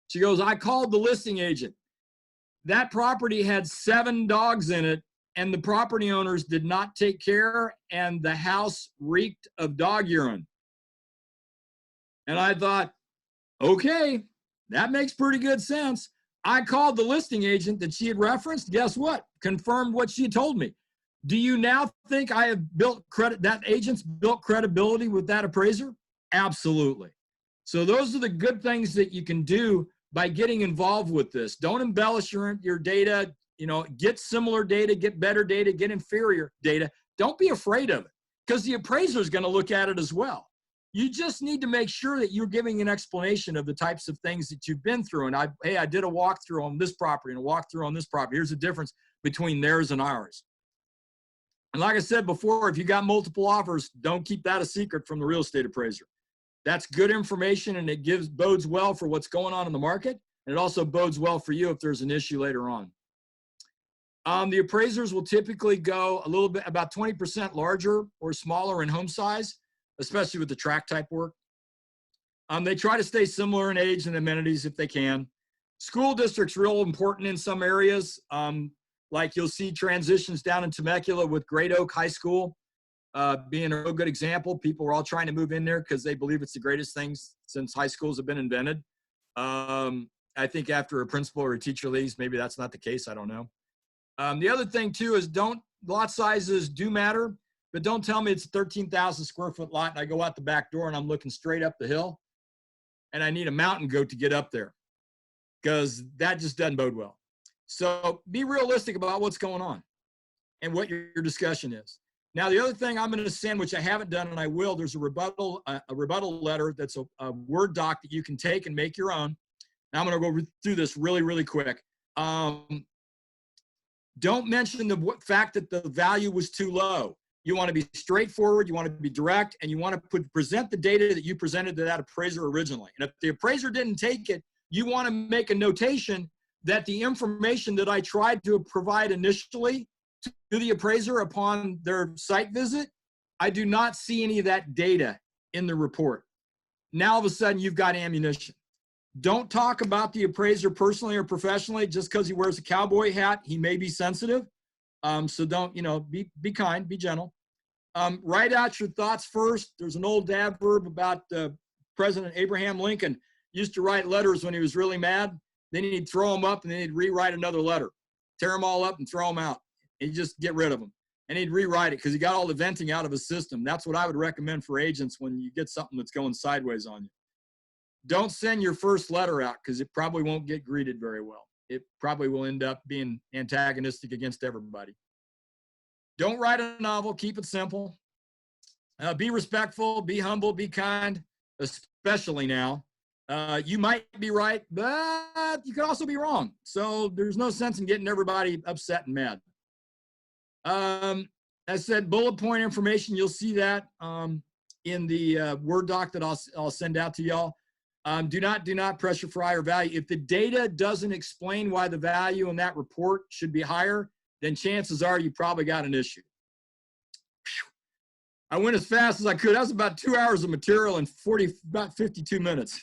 She goes, I called the listing agent. That property had 7 dogs in it, and the property owners did not take care, and the house reeked of dog urine. And I thought, okay, that makes pretty good sense. I called the listing agent that she had referenced. Guess what? Confirmed what she told me. Do you now think I have built credit, that agent's built credibility with that appraiser? Absolutely. So those are the good things that you can do by getting involved with this. Don't embellish your data, get similar data, get better data, get inferior data. Don't be afraid of it, because the appraiser is going to look at it as well. You just need to make sure that you're giving an explanation of the types of things that you've been through. And I did a walkthrough on this property and a walkthrough on this property. Here's the difference between theirs and ours. And like I said before, if you got multiple offers, don't keep that a secret from the real estate appraiser. That's good information, and it bodes well for what's going on in the market. And it also bodes well for you if there's an issue later on. The appraisers will typically go a little bit, about 20% larger or smaller in home size, especially with the tract type work. They try to stay similar in age and amenities if they can. School districts real important in some areas. Like you'll see transitions down in Temecula with Great Oak High School being a real good example. People are all trying to move in there because they believe it's the greatest thing since high schools have been invented. I think after a principal or a teacher leaves, maybe that's not the case. I don't know. The other thing too is lot sizes do matter, but don't tell me it's a 13,000 square foot lot and I go out the back door and I'm looking straight up the hill and I need a mountain goat to get up there, because that just doesn't bode well. So be realistic about what's going on and what your discussion is. Now, the other thing I'm going to send, which I haven't done and I will, there's a rebuttal letter that's a Word doc that you can take and make your own. Now I'm going to go through this really, really quick. Don't mention the fact that the value was too low. You want to be straightforward, you want to be direct, and you want to present the data that you presented to that appraiser originally. And if the appraiser didn't take it, you want to make a notation that the information that I tried to provide initially to the appraiser upon their site visit, I do not see any of that data in the report. Now all of a sudden you've got ammunition. Don't talk about the appraiser personally or professionally. Just because he wears a cowboy hat, he may be sensitive. So don't, be kind, be gentle. Write out your thoughts first. There's an old adverb about President Abraham Lincoln used to write letters when he was really mad. Then he'd throw them up and then he'd rewrite another letter, tear them all up and throw them out. And just get rid of them. And he'd rewrite it because he got all the venting out of his system. That's what I would recommend for agents when you get something that's going sideways on you. Don't send your first letter out because it probably won't get greeted very well. It probably will end up being antagonistic against everybody. Don't write a novel. Keep it simple. Be respectful, be humble, be kind, especially now. You might be right, but you could also be wrong. So there's no sense in getting everybody upset and mad. I said bullet point information. You'll see that in the Word doc that I'll send out to y'all. Do not pressure for higher value. If the data doesn't explain why the value in that report should be higher, then chances are you probably got an issue. I went as fast as I could. That was about 2 hours of material in about 52 minutes.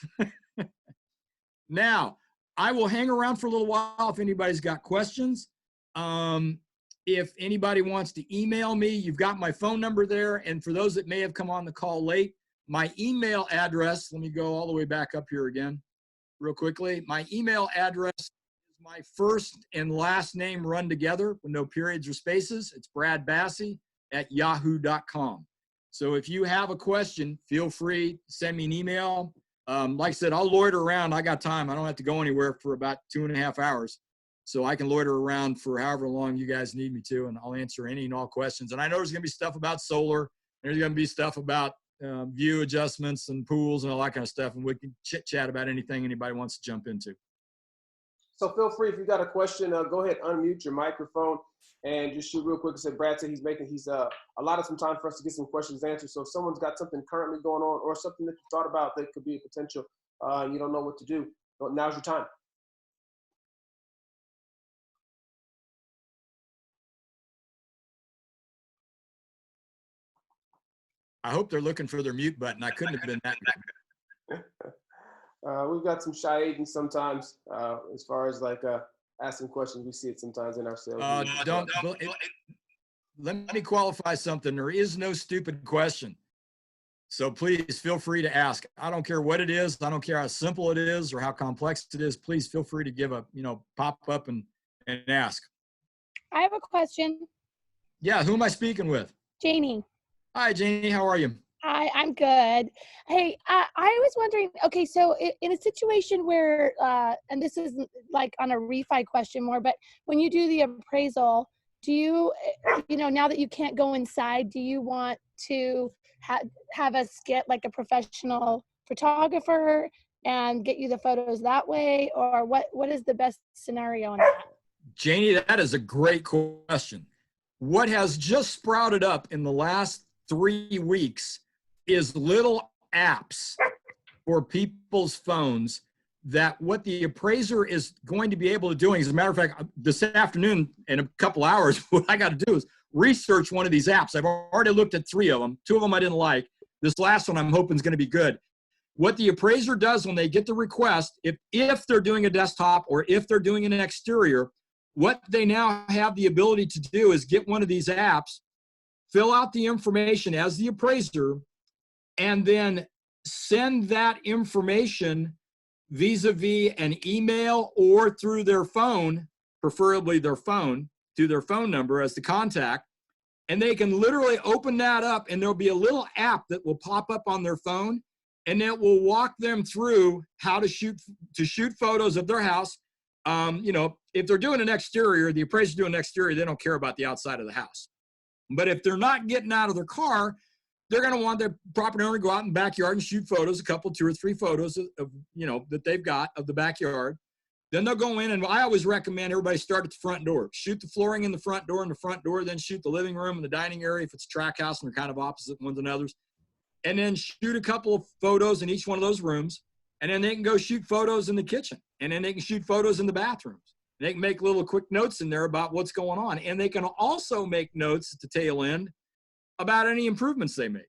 Now, I will hang around for a little while if anybody's got questions. If anybody wants to email me, you've got my phone number there. And for those that may have come on the call late, my email address, let me go all the way back up here again real quickly. My email address is my first and last name run together with no periods or spaces. It's bradbassi@yahoo.com. So if you have a question, feel free to send me an email. Like I said, I'll loiter around. I got time. I don't have to go anywhere for about 2.5 hours. So I can loiter around for however long you guys need me to, and I'll answer any and all questions. And I know there's going to be stuff about solar. There's going to be stuff about view adjustments and pools and all that kind of stuff. And we can chit chat about anything anybody wants to jump into. So feel free, if you got a question, go ahead, unmute your microphone and just shoot real quick. I said Brad said he's allotted some time for us to get some questions answered. So if someone's got something currently going on or something that you thought about that could be a potential, you don't know what to do, well, now's your time. I hope they're looking for their mute button. I couldn't have been that. We've got some shy agents sometimes, as far as like asking questions. We see it sometimes in our sales. Let me qualify something. There is no stupid question. So please feel free to ask. I don't care what it is. I don't care how simple it is or how complex it is. Please feel free to give a, pop up and ask. I have a question. Yeah, who am I speaking with? Janie. Hi, Janie. How are you? Hi, I'm good. Hey, I was wondering, okay, so in a situation where, and this is like on a refi question more, but when you do the appraisal, do you, now that you can't go inside, do you want to have us get like a professional photographer and get you the photos that way? Or what is the best scenario on that? Janie, that is a great question. What has just sprouted up in the last 3 weeks is little apps for people's phones that what the appraiser is going to be able to do. As a matter of fact, this afternoon, in a couple hours, what I got to do is research one of these apps. I've already looked at 3 of them. 2 of them I didn't like. This last one I'm hoping is going to be good. What the appraiser does when they get the request, if they're doing a desktop or if they're doing an exterior, what they now have the ability to do is get one of these apps, fill out the information as the appraiser, and then send that information vis-a-vis an email or through their phone, preferably their phone, to their phone number as the contact. And they can literally open that up and there'll be a little app that will pop up on their phone and it will walk them through how to shoot photos of their house. If they're doing an exterior, the appraiser's doing an exterior, they don't care about the outside of the house. But if they're not getting out of their car, they're going to want their property owner to go out in the backyard and shoot photos, 2 or 3 photos of that they've got of the backyard. Then they'll go in, and I always recommend everybody start at the front door. Shoot the flooring in the front door, then shoot the living room and the dining area if it's a track house and they're kind of opposite ones and others. And then shoot a couple of photos in each one of those rooms. And then they can go shoot photos in the kitchen. And then they can shoot photos in the bathrooms. They can make little quick notes in there about what's going on. And they can also make notes at the tail end about any improvements they make.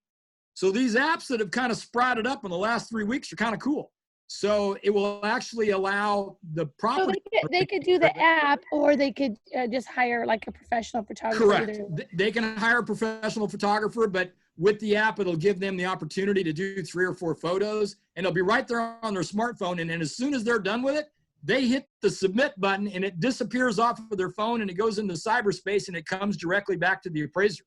So these apps that have kind of sprouted up in the last 3 weeks are kind of cool. So it will actually allow the property. So they could do the app, or they could just hire like a professional photographer. Correct. They can hire a professional photographer, but with the app, it'll give them the opportunity to do 3 or 4 photos, and it'll be right there on their smartphone. And as soon as they're done with it, they hit the submit button and it disappears off of their phone and it goes into cyberspace and it comes directly back to the appraiser.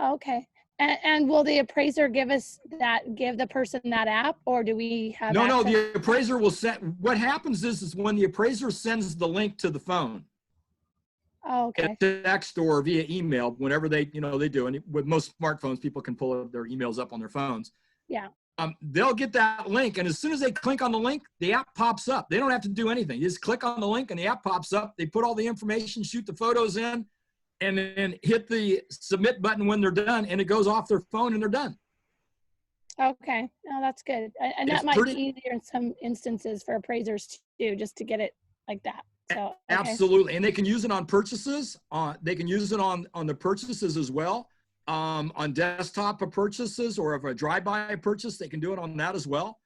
Okay. And will the appraiser give the person that app, or do we have? No, the appraiser will send. What happens is when the appraiser sends the link to the phone. Oh, okay. Text or via email, whenever they do. And with most smartphones, people can pull their emails up on their phones. Yeah. They'll get that link, and as soon as they click on the link, the app pops up. They don't have to do anything. You just click on the link and the app pops up. They put all the information, shoot the photos in, and then hit the submit button when they're done, and it goes off their phone and they're done. Okay. No, that's good. And It's that might be pretty, easier in some instances for appraisers too, just to get it like that. So, okay. absolutely. And they can use it on purchases. They can use it on the purchases as well. On desktop purchases, or if a drive-by purchase, they can do it on that as well.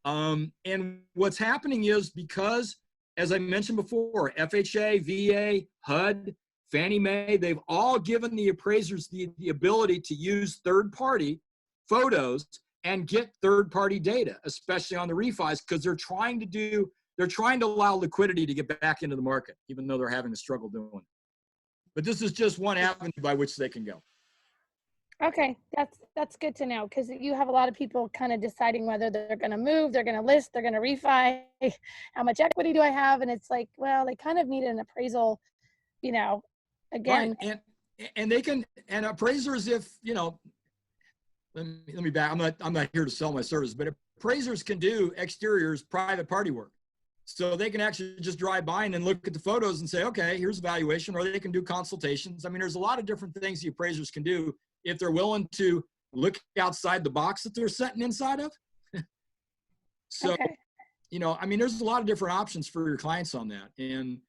And what's happening is, because, as I mentioned before, FHA, VA, HUD, Fannie Mae, they've all given the appraisers the ability to use third-party photos and get third-party data, especially on the refis, because they're trying to allow liquidity to get back into the market, even though they're having a struggle doing it. But this is just one avenue by which they can go. Okay, that's good to know, because you have a lot of people kind of deciding whether they're going to move, they're going to list, they're going to refi, how much equity do I have? And it's like, well, they kind of need an appraisal, again. Right. And they can, and appraisers, if, let me back, I'm not here to sell my service, but appraisers can do exteriors, private party work. So they can actually just drive by and then look at the photos and say, okay, here's a valuation, or they can do consultations. I mean, there's a lot of different things the appraisers can do if they're willing to look outside the box that they're sitting inside of. So, Okay. I mean, there's a lot of different options for your clients on that. And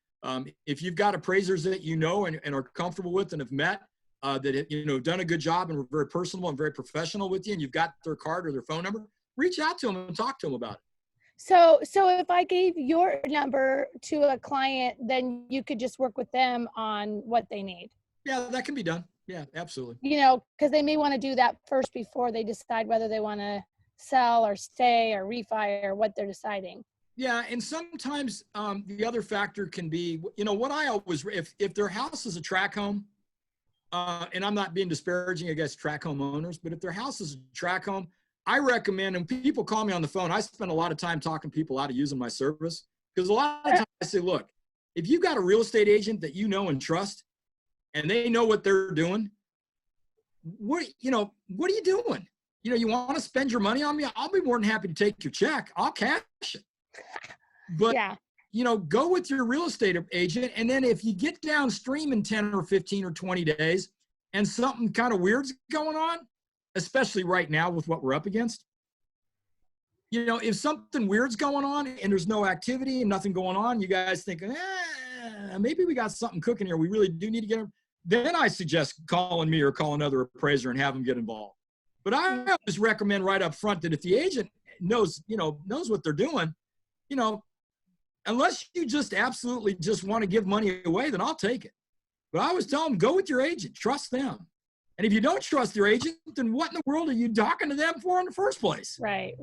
if you've got appraisers that and are comfortable with and have met, that done a good job and were very personable and very professional with you, and you've got their card or their phone number, reach out to them and talk to them about it. So if I gave your number to a client, then you could just work with them on what they need. Yeah, that can be done. Yeah, absolutely. Because they may want to do that first before they decide whether they want to sell or stay or refi or what they're deciding. Yeah, and sometimes the other factor can be, what I always, if their house is a tract home, and I'm not being disparaging against tract home owners, but if their house is a tract home, I recommend, and people call me on the phone, I spend a lot of time talking to people out of using my service, because a lot of times I say, look, if you've got a real estate agent that you know and trust, and they know what they're doing, what are you doing? You want to spend your money on me? I'll be more than happy to take your check. I'll cash it. But, yeah. Go with your real estate agent. And then if you get downstream in 10 or 15 or 20 days and something kind of weird's going on, especially right now with what we're up against, if something weird's going on and there's no activity and nothing going on, you guys think, maybe we got something cooking here. We really do need to get them. Then I suggest calling me or call another appraiser and have them get involved. But I always recommend right up front that if the agent knows what they're doing, unless you just absolutely just want to give money away, then I'll take it. But I always tell them, go with your agent, trust them. And if you don't trust your agent, then what in the world are you talking to them for in the first place? Right.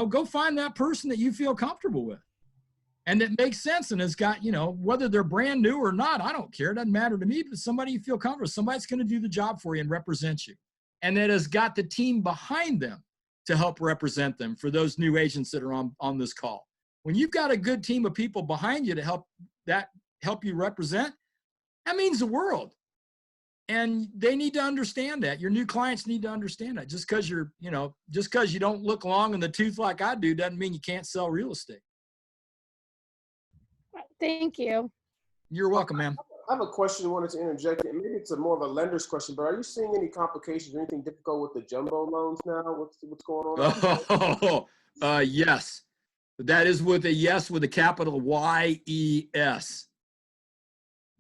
Go find that person that you feel comfortable with and that makes sense and has got, whether they're brand new or not, I don't care. It doesn't matter to me, but somebody you feel comfortable with, somebody's going to do the job for you and represent you. And that has got the team behind them to help represent them for those new agents that are on this call. When you've got a good team of people behind you to help you represent, that means the world. And they need to understand that. Your new clients need to understand that. Just because you don't look long in the tooth like I do doesn't mean you can't sell real estate. Thank you. You're welcome, ma'am. I have a question I wanted to interject. And maybe it's more of a lender's question, but are you seeing any complications or anything difficult with the jumbo loans now? What's going on? Yes. That is with a capital YES.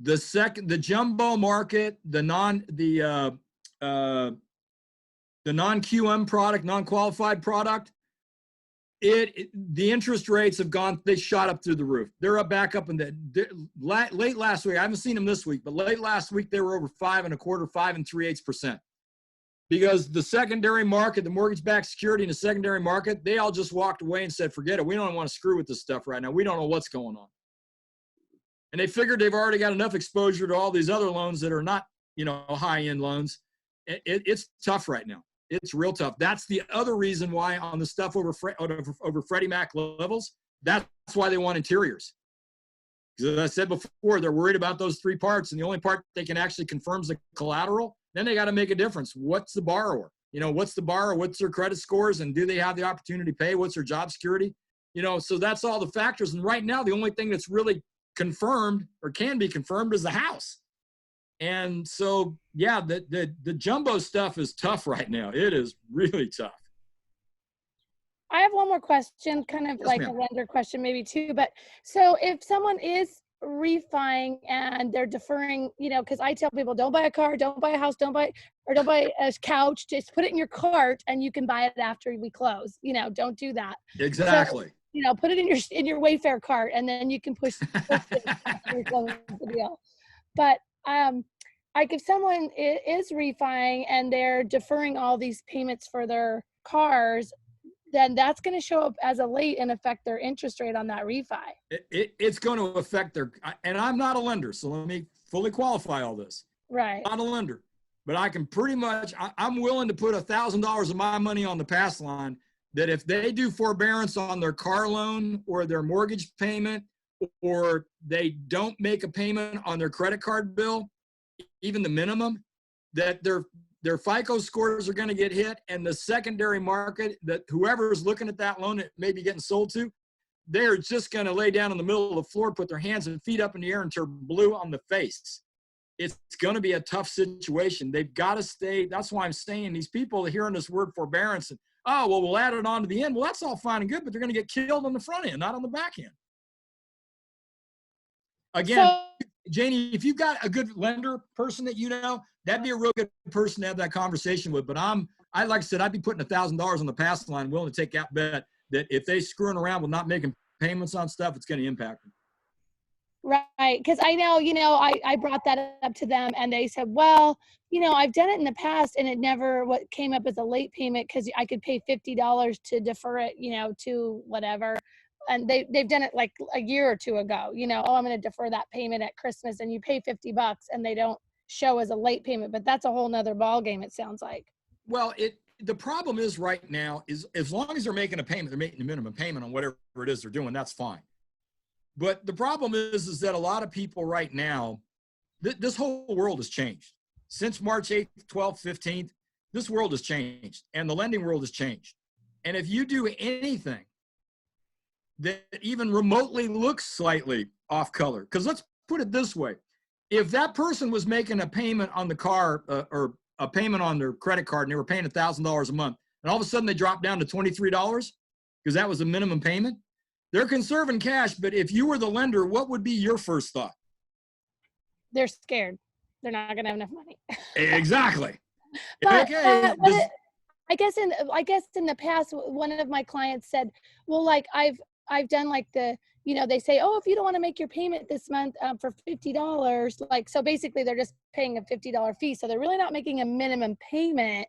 The jumbo market, the non-QM product, non-qualified product, the interest rates have they shot up through the roof. They're back up in late last week. I haven't seen them this week, but late last week they were over 5.25%, 5 3/8%. Because the secondary market, the mortgage-backed security in the secondary market, they all just walked away and said, forget it. We don't want to screw with this stuff right now. We don't know what's going on. And they figured they've already got enough exposure to all these other loans that are not, high-end loans. It's tough right now. It's real tough. That's the other reason why on the stuff over Freddie Mac levels, that's why they want interiors. Because as I said before, they're worried about those three parts, and the only part they can actually confirm is the collateral. Then they got to make a difference. What's the borrower? What's the borrower? What's their credit scores? And do they have the opportunity to pay? What's their job security? So that's all the factors. And right now, the only thing that's really confirmed or can be confirmed is the house. And so, yeah, the jumbo stuff is tough right now. It is really tough. I have one more question, kind of Yes, like ma'am. a lender question maybe too, but so if someone is refining and they're deferring, because I tell people don't buy a car, don't buy a house, don't buy a couch, just put it in your cart and you can buy it after we close. Don't do that. So, Exactly. put it in your Wayfair cart and then you can push it after we close the deal. But like if someone is refining and they're deferring all these payments for their cars, then that's going to show up as a late and affect their interest rate on that refi. It's going to affect their, and I'm not a lender, so let me fully qualify all this. Right. I'm not a lender, but I can pretty much, I'm willing to put $1,000 of my money on the pass line that if they do forbearance on their car loan or their mortgage payment, or they don't make a payment on their credit card bill, even the minimum, that their FICO scores are going to get hit, and the secondary market, that whoever is looking at that loan that may be getting sold to, they're just going to lay down in the middle of the floor, put their hands and feet up in the air and turn blue on the face. It's going to be a tough situation. They've got to stay. That's why I'm saying these people hearing this word forbearance and, oh, well, we'll add it on to the end. Well, that's all fine and good, but they're going to get killed on the front end, not on the back end. Again, So, Janie, if you've got a good lender person that that'd be a real good person to have that conversation with. But like I said, I'd be putting $1,000 on the pass line, willing to take that bet that if they screwing around with not making payments on stuff, it's going to impact them. right. Because I know, I brought that up to them and they said, well, I've done it in the past and it never came up as a late payment because I could pay $50 to defer it, to whatever. And they've done it like a year or two ago, oh, I'm going to defer that payment at Christmas and you pay $50 and they don't show as a late payment, but that's a whole nother ball game. It sounds like. Well, the problem is right now is as long as they're making a payment, they're making a minimum payment on whatever it is they're doing, that's fine. But the problem is that a lot of people right now, this whole world has changed. Since March 8th, 12th, 15th, this world has changed and the lending world has changed. And if you do anything that even remotely looks slightly off color, because let's put it this way. If that person was making a payment on the car or a payment on their credit card and they were paying $1,000 a month, and all of a sudden they dropped down to $23 because that was the minimum payment, they're conserving cash. But if you were the lender, what would be your first thought? They're scared. They're not going to have enough money. Exactly. But, okay. I guess in the past, one of my clients said, well, like I've done like they say, oh, if you don't want to make your payment this month for $50, like, so basically they're just paying a $50 fee. So they're really not making a minimum payment.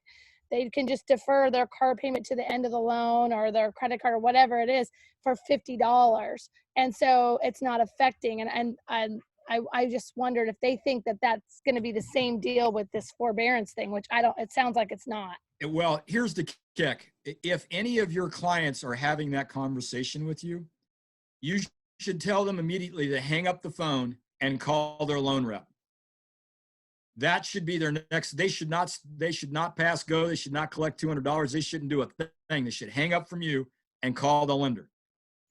They can just defer their car payment to the end of the loan or their credit card or whatever it is for $50. And so it's not affecting. And I just wondered if they think that that's going to be the same deal with this forbearance thing, which it sounds like it's not. Well, here's the kick. If any of your clients are having that conversation with you, you should tell them immediately to hang up the phone and call their loan rep. That should be their next. They should not pass go. They should not collect $200. They shouldn't do a thing. They should hang up from you and call the lender,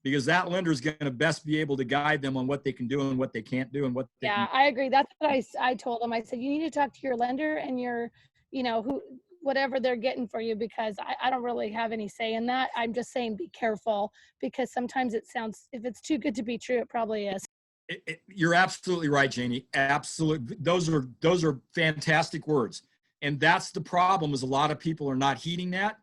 because that lender is going to best be able to guide them on what they can do and what they can't do and what they can. I agree. That's what I told them. I said, you need to talk to your lender and your, whatever they're getting for you, because I don't really have any say in that. I'm just saying be careful, because sometimes it sounds, if it's too good to be true, it probably is. You're absolutely right, Janie. Absolutely. Those are fantastic words. And that's the problem, is a lot of people are not heeding that.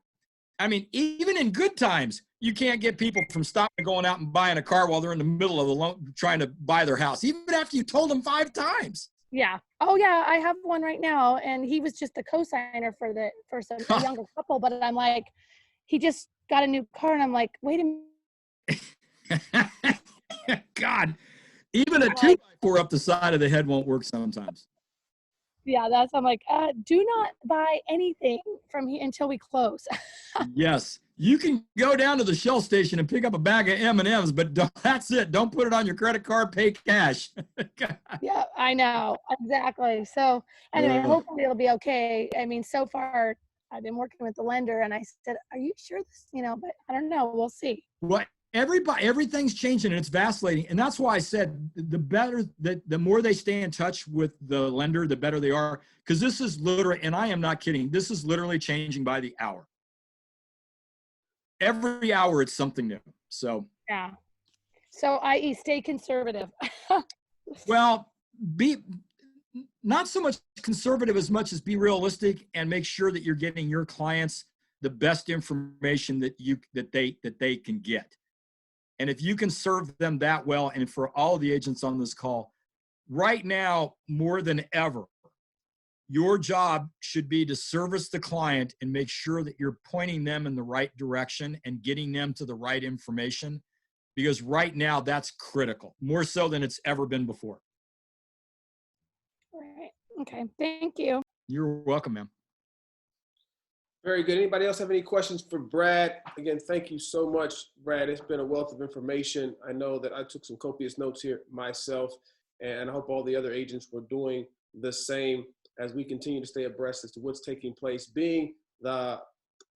I mean, even in good times, you can't get people from stopping going out and buying a car while they're in the middle of the loan trying to buy their house, even after you told them 5 times. Yeah. Oh yeah, I have one right now, and he was just a co-signer for a younger couple. But I'm like, he just got a new car, and I'm like, wait a minute. God, even a 2x4 up the side of the head won't work sometimes. Yeah, I'm like, do not buy anything from here until we close. Yes, you can go down to the Shell station and pick up a bag of M&Ms, but that's it. Don't put it on your credit card. Pay cash. Yeah, I know. Exactly. So anyway, hopefully it'll be okay. I mean, so far I've been working with the lender, and I said, are you sure this, but I don't know. We'll see. Well, everything's changing and it's vacillating. And that's why I said the more they stay in touch with the lender, the better they are. Because this is literally, and I am not kidding, this is literally changing by the hour. every hour it's something new. So, Yeah. So i.e. stay conservative. well, be not so much conservative as much as be realistic and make sure that you're getting your clients the best information that they can get. And if you can serve them that well, and for all of the agents on this call, right now, more than ever, your job should be to service the client and make sure that you're pointing them in the right direction and getting them to the right information, because right now that's critical, more so than it's ever been before. All right. Okay. Thank you. You're welcome, ma'am. Very good. Anybody else have any questions for Brad? Again, thank you so much, Brad. It's been a wealth of information. I know that I took some copious notes here myself, and I hope all the other agents were doing the same as we continue to stay abreast as to what's taking place. Being the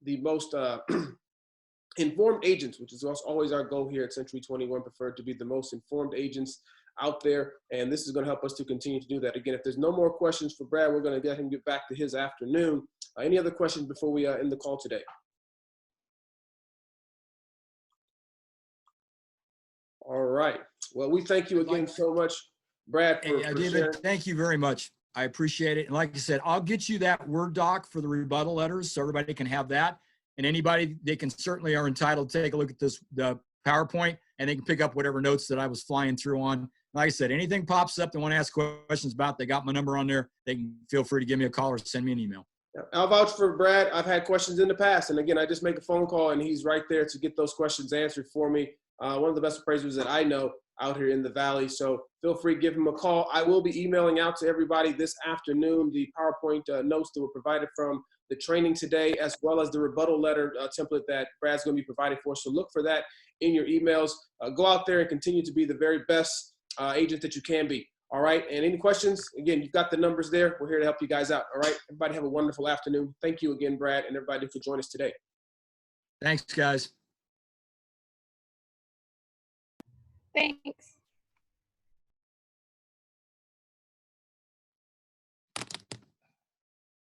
most informed agents, which is always our goal here at Century 21 Preferred, to be the most informed agents out there, and this is going to help us to continue to do that. Again, if there's no more questions for Brad, we're going to let him get back to his afternoon. Any other questions before we end the call today? All right. Well, we thank you again so much, Brad, for David, sharing. thank you very much. I appreciate it. And like I said, I'll get you that Word doc for the rebuttal letters so everybody can have that. And anybody, they can certainly are entitled to take a look at the PowerPoint, and they can pick up whatever notes that I was flying through on. Like I said, anything pops up they want to ask questions about, they got my number on there. They can feel free to give me a call or send me an email. I'll vouch for Brad. I've had questions in the past. And again, I just make a phone call and he's right there to get those questions answered for me. One of the best appraisers that I know out here in the Valley. So feel free to give him a call. I will be emailing out to everybody this afternoon the PowerPoint notes that were provided from the training today, as well as the rebuttal letter template that Brad's going to be providing for us. So look for that in your emails. Go out there and continue to be the very best agent that you can be. All right. And any questions? Again, you've got the numbers there. We're here to help you guys out. All right. Everybody have a wonderful afternoon. Thank you again, Brad, and everybody for joining us today. Thanks, guys. Thanks.